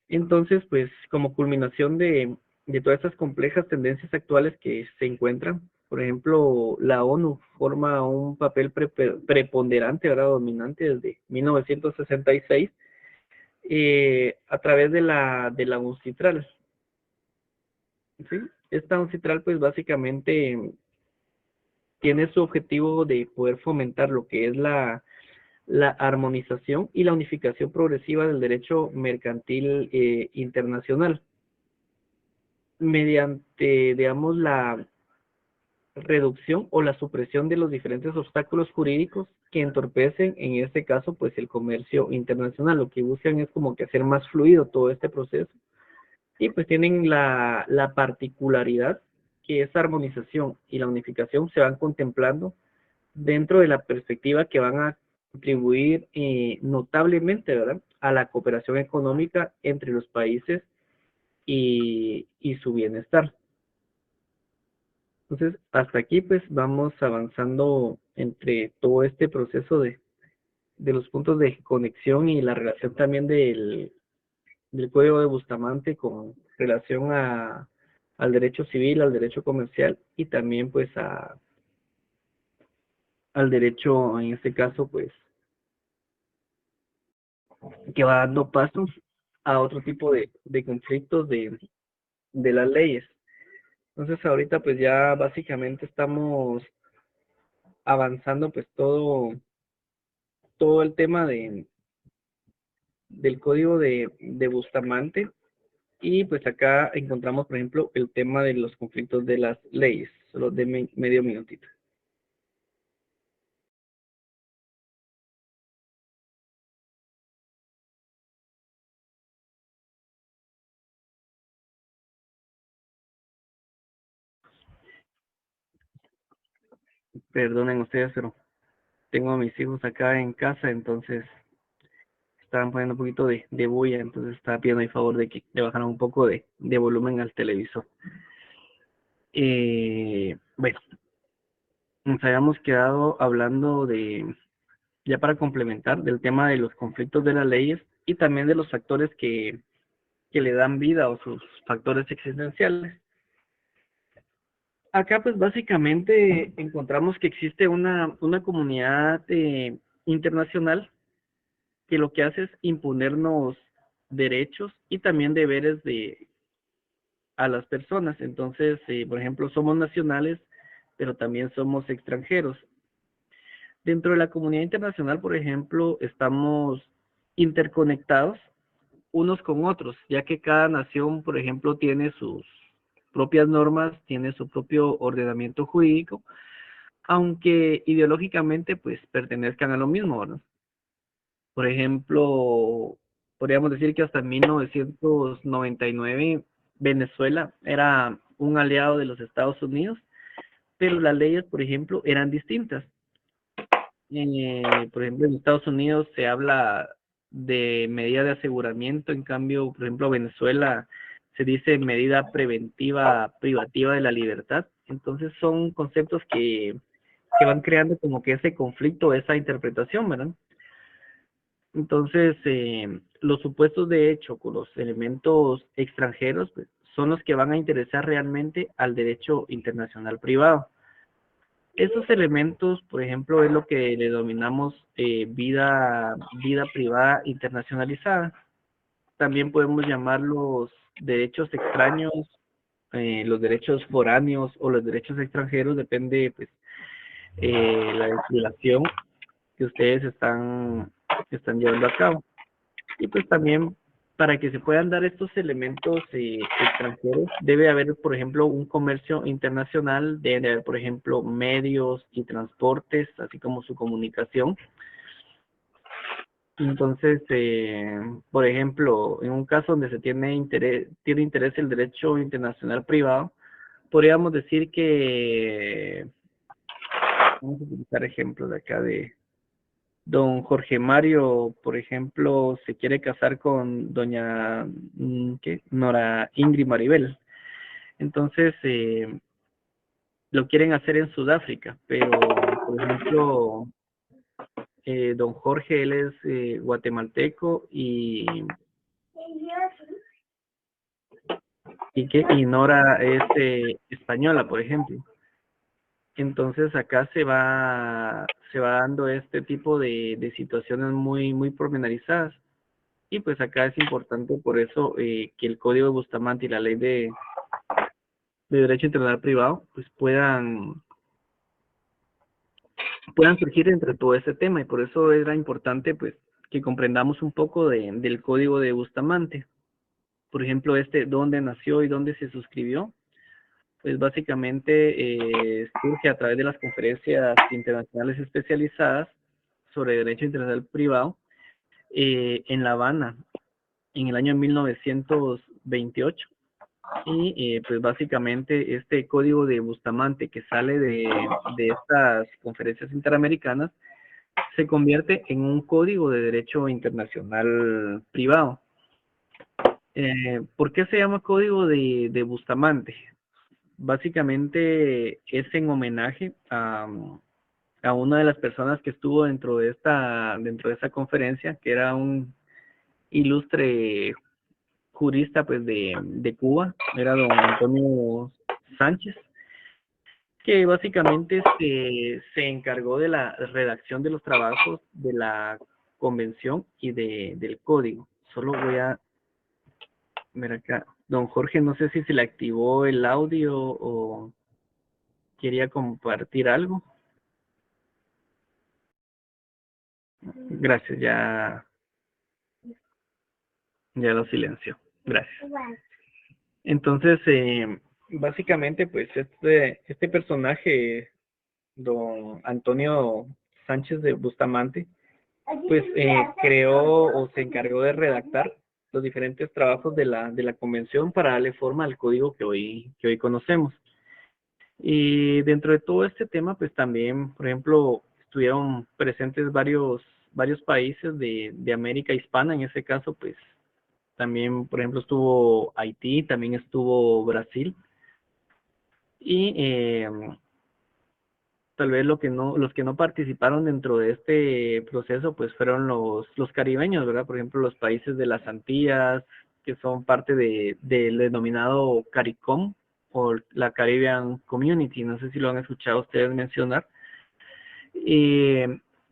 Entonces, pues como culminación de todas estas complejas tendencias actuales que se encuentran, por ejemplo, la ONU forma un papel preponderante, ¿verdad? Dominante desde 1966 a través de la UNCITRAL. ¿Sí? Esta UNCITRAL pues básicamente tiene su objetivo de poder fomentar lo que es la armonización y la unificación progresiva del derecho mercantil internacional mediante, digamos, la reducción o la supresión de los diferentes obstáculos jurídicos que entorpecen, en este caso, pues el comercio internacional. Lo que buscan es como que hacer más fluido todo este proceso y pues tienen la particularidad que esa armonización y la unificación se van contemplando dentro de la perspectiva que van a contribuir notablemente, ¿verdad?, a la cooperación económica entre los países y su bienestar. Entonces, hasta aquí pues vamos avanzando entre todo este proceso de los puntos de conexión y la relación también del Código de Bustamante con relación al derecho civil, al derecho comercial y también pues al derecho, en este caso, pues, que va dando pasos a otro tipo de conflictos de las leyes. Entonces ahorita pues ya básicamente estamos avanzando pues todo el tema del código de Bustamante y pues acá encontramos por ejemplo el tema de los conflictos de las leyes. Solo denme medio minutito. Perdonen ustedes, pero tengo a mis hijos acá en casa, entonces estaban poniendo un poquito de bulla, entonces estaba pidiendo el favor de que le bajaran un poco de volumen al televisor. Bueno, nos habíamos quedado hablando ya para complementar, del tema de los conflictos de las leyes y también de los factores que le dan vida o sus factores existenciales. Acá pues básicamente encontramos que existe una comunidad internacional que lo que hace es imponernos derechos y también deberes a las personas. Entonces, por ejemplo, somos nacionales, pero también somos extranjeros. Dentro de la comunidad internacional, por ejemplo, estamos interconectados unos con otros, ya que cada nación, por ejemplo, tiene sus propias normas, tiene su propio ordenamiento jurídico, aunque ideológicamente pues pertenezcan a lo mismo, ¿verdad? Por ejemplo, podríamos decir que hasta 1999 Venezuela era un aliado de los Estados Unidos, pero las leyes, por ejemplo, eran distintas. Por ejemplo, en Estados Unidos se habla de medida de aseguramiento, en cambio, por ejemplo, Venezuela se dice medida preventiva privativa de la libertad. Entonces son conceptos que van creando como que ese conflicto, esa interpretación, ¿verdad? Entonces, los supuestos de hecho con los elementos extranjeros pues, son los que van a interesar realmente al derecho internacional privado. Esos elementos, por ejemplo, es lo que le denominamos vida privada internacionalizada. También podemos llamarlos derechos extraños, los derechos foráneos o los derechos extranjeros, depende pues la legislación que ustedes están llevando a cabo. Y pues también para que se puedan dar estos elementos extranjeros, debe haber, por ejemplo, un comercio internacional, debe haber, por ejemplo, medios y transportes, así como su comunicación. Entonces, por ejemplo, en un caso donde se tiene interés el derecho internacional privado, podríamos decir que, vamos a utilizar ejemplos de acá de don Jorge Mario, por ejemplo, se quiere casar con doña ¿qué? Nora Ingrid Maribel. Entonces, lo quieren hacer en Sudáfrica, pero, por ejemplo, don Jorge, él es guatemalteco y Nora es española, por ejemplo. Entonces acá se va dando este tipo de situaciones muy pormenorizadas. Y pues acá es importante por eso que el Código de Bustamante y la Ley de Derecho Internacional Privado pues puedan surgir entre todo este tema. Y por eso era importante pues que comprendamos un poco del Código de Bustamante. Por ejemplo, dónde nació y dónde se suscribió. Pues básicamente surge a través de las conferencias internacionales especializadas sobre derecho internacional privado en La Habana en el año 1928. Y pues básicamente este código de Bustamante que sale de estas conferencias interamericanas se convierte en un código de derecho internacional privado. ¿Por qué se llama código de Bustamante? Básicamente es en homenaje a una de las personas que estuvo dentro de esta conferencia, que era un ilustre jurista pues de Cuba, era don Antonio Sánchez, que básicamente se encargó de la redacción de los trabajos de la convención y del código. Solo voy a ver acá. Don Jorge, no sé si se le activó el audio o quería compartir algo. Gracias, ya lo silenció. Gracias. Entonces, básicamente, pues este personaje, don Antonio Sánchez de Bustamante, pues creó o se encargó de redactar los diferentes trabajos de la convención para darle forma al código que hoy conocemos. Y dentro de todo este tema, pues también, por ejemplo, estuvieron presentes varios países de América Hispana. En ese caso, pues también, por ejemplo, estuvo Haití, también estuvo Brasil. Y tal vez los que no participaron dentro de este proceso, pues fueron los caribeños, ¿verdad? Por ejemplo, los países de las Antillas, que son parte del denominado CARICOM, o la Caribbean Community. No sé si lo han escuchado ustedes mencionar. Y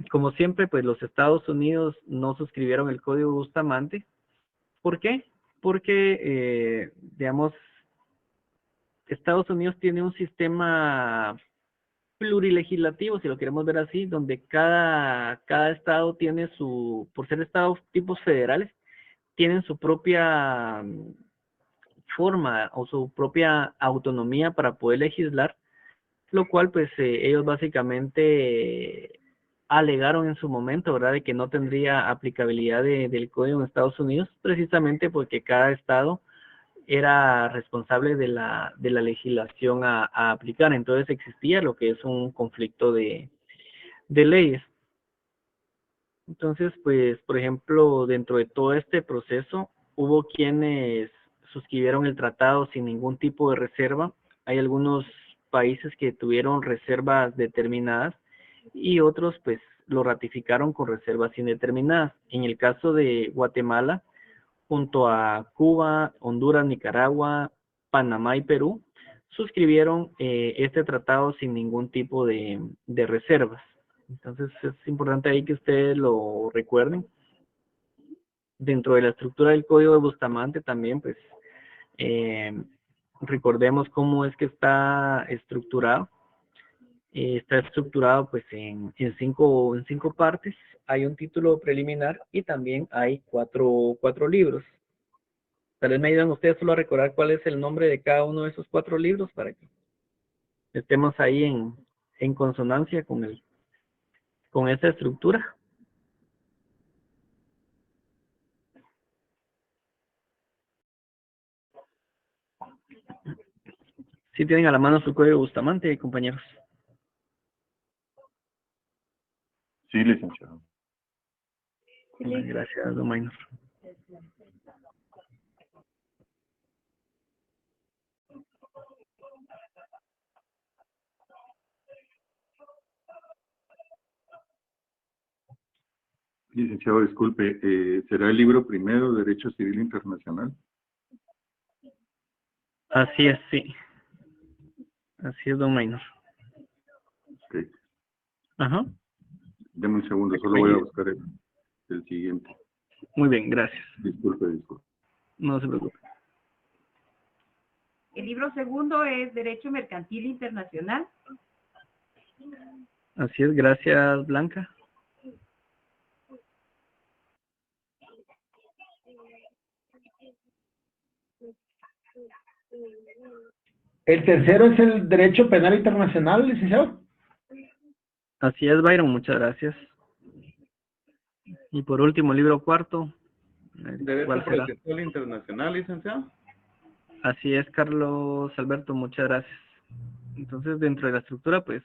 como siempre, pues los Estados Unidos no suscribieron el Código Bustamante. ¿Por qué? Porque, digamos, Estados Unidos tiene un sistema plurilegislativo, si lo queremos ver así, donde cada estado tiene por ser estados tipos federales, tienen su propia forma o su propia autonomía para poder legislar, lo cual pues ellos básicamente alegaron en su momento, ¿verdad?, de que no tendría aplicabilidad del código en Estados Unidos, precisamente porque cada estado era responsable de la legislación a aplicar. Entonces existía lo que es un conflicto de leyes. Entonces, pues, por ejemplo, dentro de todo este proceso, hubo quienes suscribieron el tratado sin ningún tipo de reserva. Hay algunos países que tuvieron reservas determinadas y otros, pues, lo ratificaron con reservas indeterminadas. En el caso de Guatemala, junto a Cuba, Honduras, Nicaragua, Panamá y Perú, suscribieron este tratado sin ningún tipo de reservas. Entonces es importante ahí que ustedes lo recuerden. Dentro de la estructura del Código de Bustamante también, pues, recordemos cómo es que está estructurado. Está estructurado pues en cinco partes. Hay un título preliminar y también hay cuatro libros. Tal vez me ayudan ustedes solo a recordar cuál es el nombre de cada uno de esos 4 libros para que estemos ahí en consonancia con esta estructura. Si tienen a la mano su código Bustamante, compañeros. Sí, licenciado. Gracias, don Maynor. Licenciado, disculpe, ¿será el libro primero, Derecho Civil Internacional? Así es, sí. Así es, don Maynor. Ok. Ajá. Deme un segundo, solo voy a buscar el siguiente. Muy bien, gracias. Disculpe. No se preocupe. El libro segundo es Derecho Mercantil Internacional. Así es, gracias, Blanca. El tercero es el Derecho Penal Internacional, licenciado. Así es, Byron, muchas gracias. Y por último, el libro cuarto. ¿Derecho ¿Cuál será? Procesal Internacional, licenciado? Así es, Carlos Alberto, muchas gracias. Entonces, dentro de la estructura, pues,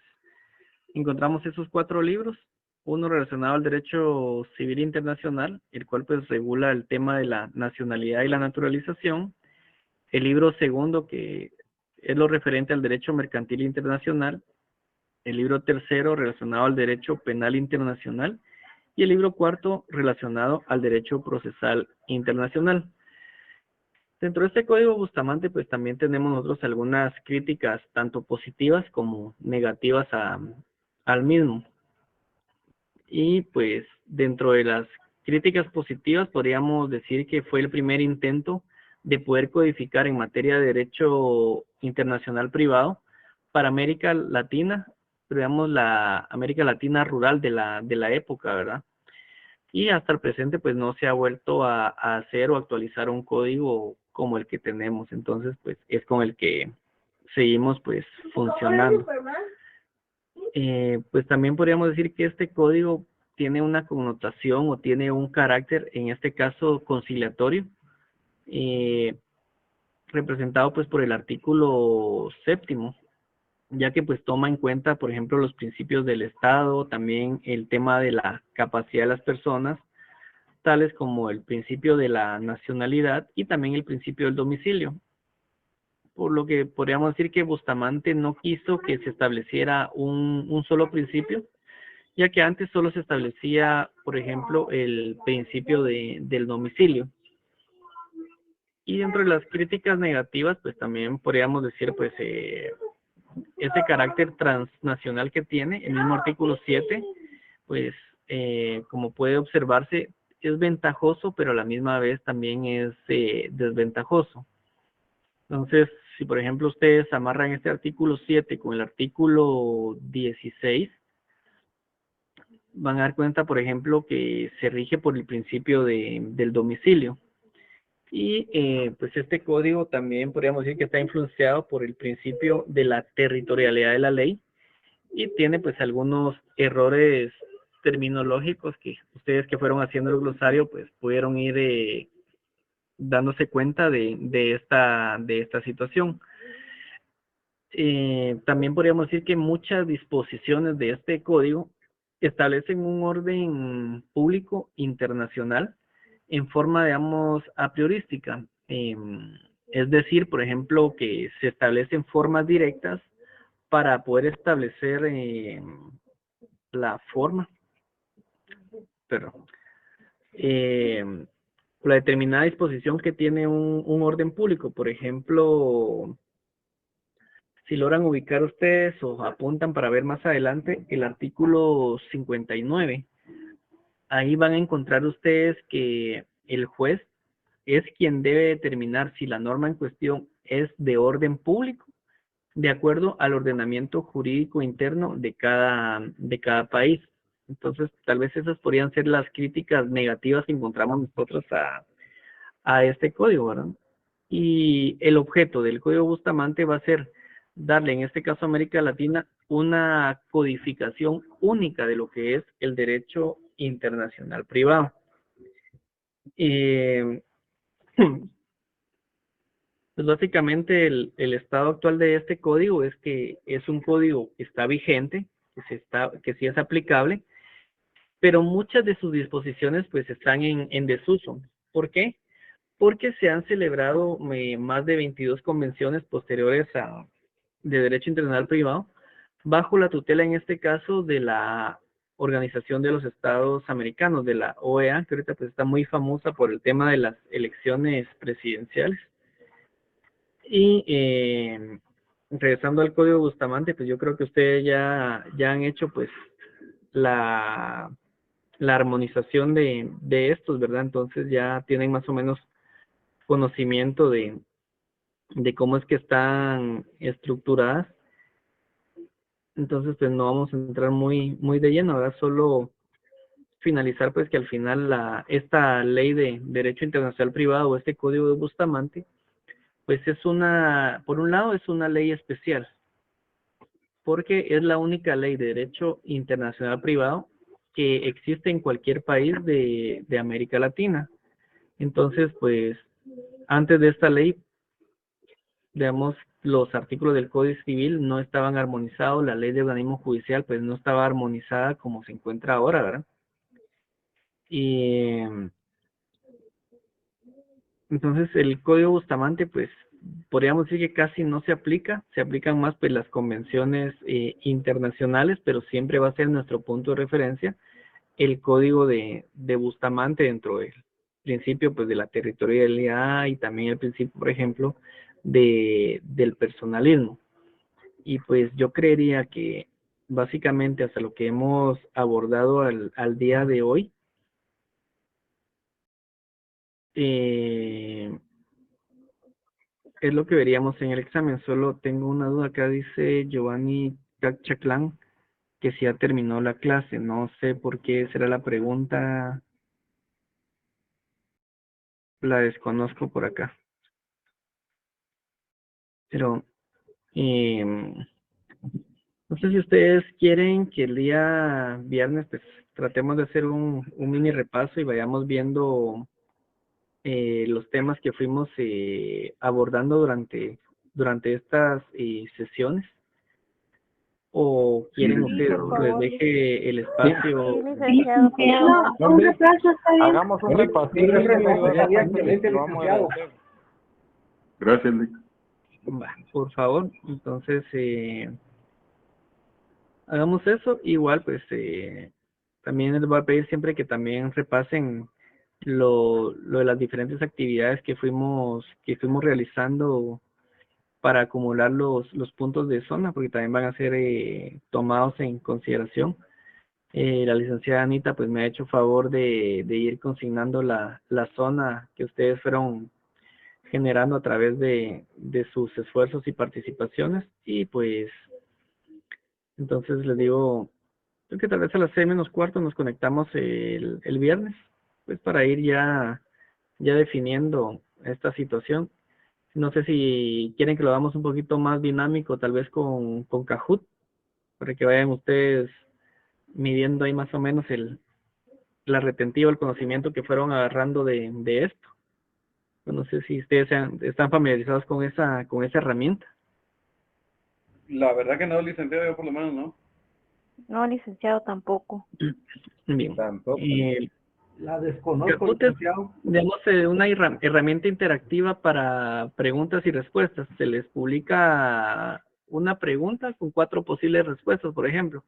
encontramos esos 4 libros. Uno relacionado al derecho civil internacional, el cual pues regula el tema de la nacionalidad y la naturalización. El libro segundo, que es lo referente al derecho mercantil internacional. El libro tercero, relacionado al derecho penal internacional. Y el libro cuarto, relacionado al derecho procesal internacional. Dentro de este código Bustamante, pues también tenemos nosotros algunas críticas, tanto positivas como negativas al mismo. Y pues dentro de las críticas positivas podríamos decir que fue el primer intento de poder codificar en materia de derecho internacional privado para América Latina, digamos la América Latina rural de la época, ¿verdad? Y hasta el presente pues no se ha vuelto a hacer o actualizar un código como el que tenemos. Entonces pues es con el que seguimos pues funcionando. Pues también podríamos decir que este código tiene una connotación o tiene un carácter, en este caso conciliatorio, representado pues por el artículo 7º, ya que pues toma en cuenta, por ejemplo, los principios del Estado, también el tema de la capacidad de las personas, tales como el principio de la nacionalidad y también el principio del domicilio. Por lo que podríamos decir que Bustamante no quiso que se estableciera un solo principio, ya que antes solo se establecía, por ejemplo, el principio del domicilio. Y dentro de las críticas negativas, pues también podríamos decir, pues, ese carácter transnacional que tiene, el mismo artículo 7, pues, como puede observarse, es ventajoso, pero a la misma vez también es desventajoso. Entonces, si por ejemplo ustedes amarran este artículo 7 con el artículo 16, van a dar cuenta, por ejemplo, que se rige por el principio del domicilio. Y pues este código también podríamos decir que está influenciado por el principio de la territorialidad de la ley y tiene pues algunos errores terminológicos que ustedes que fueron haciendo el glosario pues pudieron ir dándose cuenta de esta situación. También podríamos decir que muchas disposiciones de este código establecen un orden público internacional en forma, digamos, a priorística. Es decir, por ejemplo, que se establecen formas directas para poder establecer la forma, perdón, la determinada disposición que tiene un orden público. Por ejemplo, si logran ubicar ustedes o apuntan para ver más adelante el artículo 59, ahí van a encontrar ustedes que el juez es quien debe determinar si la norma en cuestión es de orden público, de acuerdo al ordenamiento jurídico interno de cada país. Entonces, tal vez esas podrían ser las críticas negativas que encontramos nosotros a este código, ¿verdad? Y el objeto del código Bustamante va a ser darle, en este caso a América Latina, una codificación única de lo que es el derecho internacional privado. Pues básicamente el estado actual de este código es que es un código que está vigente, que sí es aplicable, pero muchas de sus disposiciones pues están en desuso. ¿Por qué? Porque se han celebrado más de 22 convenciones posteriores de derecho internacional privado, bajo la tutela en este caso de la Organización de los Estados Americanos, de la OEA, que ahorita pues está muy famosa por el tema de las elecciones presidenciales. Y regresando al código Bustamante, pues yo creo que ustedes ya han hecho pues la armonización de estos, ¿verdad? Entonces ya tienen más o menos conocimiento de cómo es que están estructuradas. Entonces pues no vamos a entrar muy de lleno, ¿verdad? Solo finalizar pues que al final esta ley de derecho internacional privado o este código de Bustamante pues es por un lado es una ley especial, porque es la única ley de derecho internacional privado que existe en cualquier país de América Latina. Entonces, pues, antes de esta ley, digamos, los artículos del Código Civil no estaban armonizados, la ley de organismo judicial, pues, no estaba armonizada como se encuentra ahora, ¿verdad? Y entonces el Código Bustamante, pues, podríamos decir que casi no se aplica, se aplican más pues las convenciones internacionales, pero siempre va a ser nuestro punto de referencia el código de Bustamante dentro del principio pues de la territorialidad y también el principio, por ejemplo, del personalismo. Y pues yo creería que básicamente hasta lo que hemos abordado al día de hoy, es lo que veríamos en el examen. Solo tengo una duda acá, dice Giovanni Chaclán, que si ya terminó la clase. No sé por qué será la pregunta, la desconozco por acá. Pero no sé si ustedes quieren que el día viernes pues tratemos de hacer un mini repaso y vayamos viendo los temas que fuimos abordando durante estas sesiones. ¿O quieren Sí, ustedes que les deje el espacio? Sí, licenciado. No, un repaso está bien. Hagamos un repaso. Sí, un repaso sería excelente, licenciado. Gracias, Lic. Va, por favor, entonces hagamos eso. Igual, pues también les voy a pedir siempre que también repasen lo de las diferentes actividades que fuimos realizando para acumular los puntos de zona, porque también van a ser tomados en consideración. La licenciada Anita pues me ha hecho favor de ir consignando la zona que ustedes fueron generando a través de sus esfuerzos y participaciones. Y pues entonces les digo, creo que tal vez a las 6:15 nos conectamos el viernes, pues para ir ya definiendo esta situación. No sé si quieren que lo hagamos un poquito más dinámico, tal vez con Kahoot, para que vayan ustedes midiendo ahí más o menos la retentiva, el conocimiento que fueron agarrando de esto. No sé si ustedes están familiarizados con esa herramienta. La verdad que no, licenciado, yo por lo menos no. No, licenciado, tampoco. Bien. Tampoco. La desconozco, Kahoot es, licenciado. digamos, una herramienta interactiva para preguntas y respuestas. Se les publica una pregunta con 4 posibles respuestas, por ejemplo.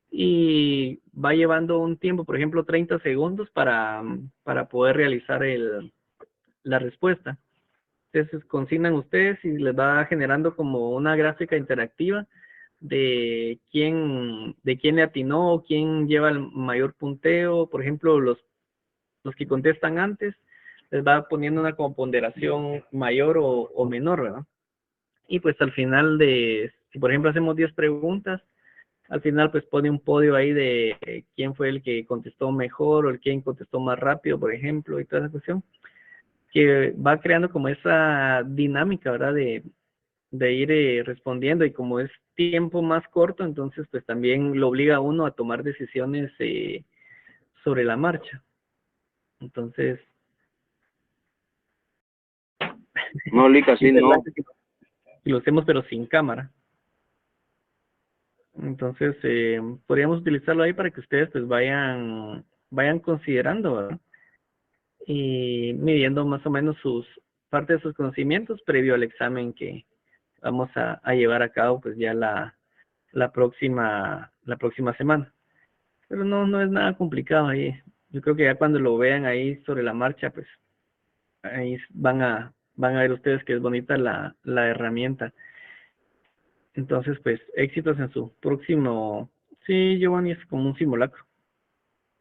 Y va llevando un tiempo, por ejemplo, 30 segundos para poder realizar la respuesta. Entonces consignan ustedes y les va generando como una gráfica interactiva de quién le atinó, quién lleva el mayor punteo. Por ejemplo, los que contestan antes, les va poniendo una como ponderación mayor o menor, ¿verdad? Y pues al final si por ejemplo hacemos 10 preguntas, al final pues pone un podio ahí de quién fue el que contestó mejor o el quien contestó más rápido, por ejemplo, y toda esa cuestión, que va creando como esa dinámica, ¿verdad? De ir respondiendo, y como es tiempo más corto, entonces pues también lo obliga a uno a tomar decisiones sobre la marcha. Entonces, No, Lee, casi no. Y lo hacemos pero sin cámara. Entonces, podríamos utilizarlo ahí para que ustedes pues vayan considerando, ¿verdad? Y midiendo más o menos parte de sus conocimientos previo al examen que vamos a llevar a cabo pues ya la próxima semana. Pero no es nada complicado ahí. Yo creo que ya cuando lo vean ahí sobre la marcha, pues ahí van a ver ustedes que es bonita la herramienta. Entonces, pues, éxitos en su próximo... Sí, Giovanni, es como un simulacro.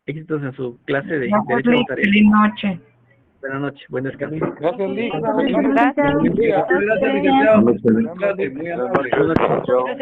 Éxitos en su clase de Derecho Notarial. Feliz noche. Buenas noches, buen descanso. Gracias, Lee. Gracias. Gracias, licenciado. Gracias, muy amable. Buenas noches. Buenas noches.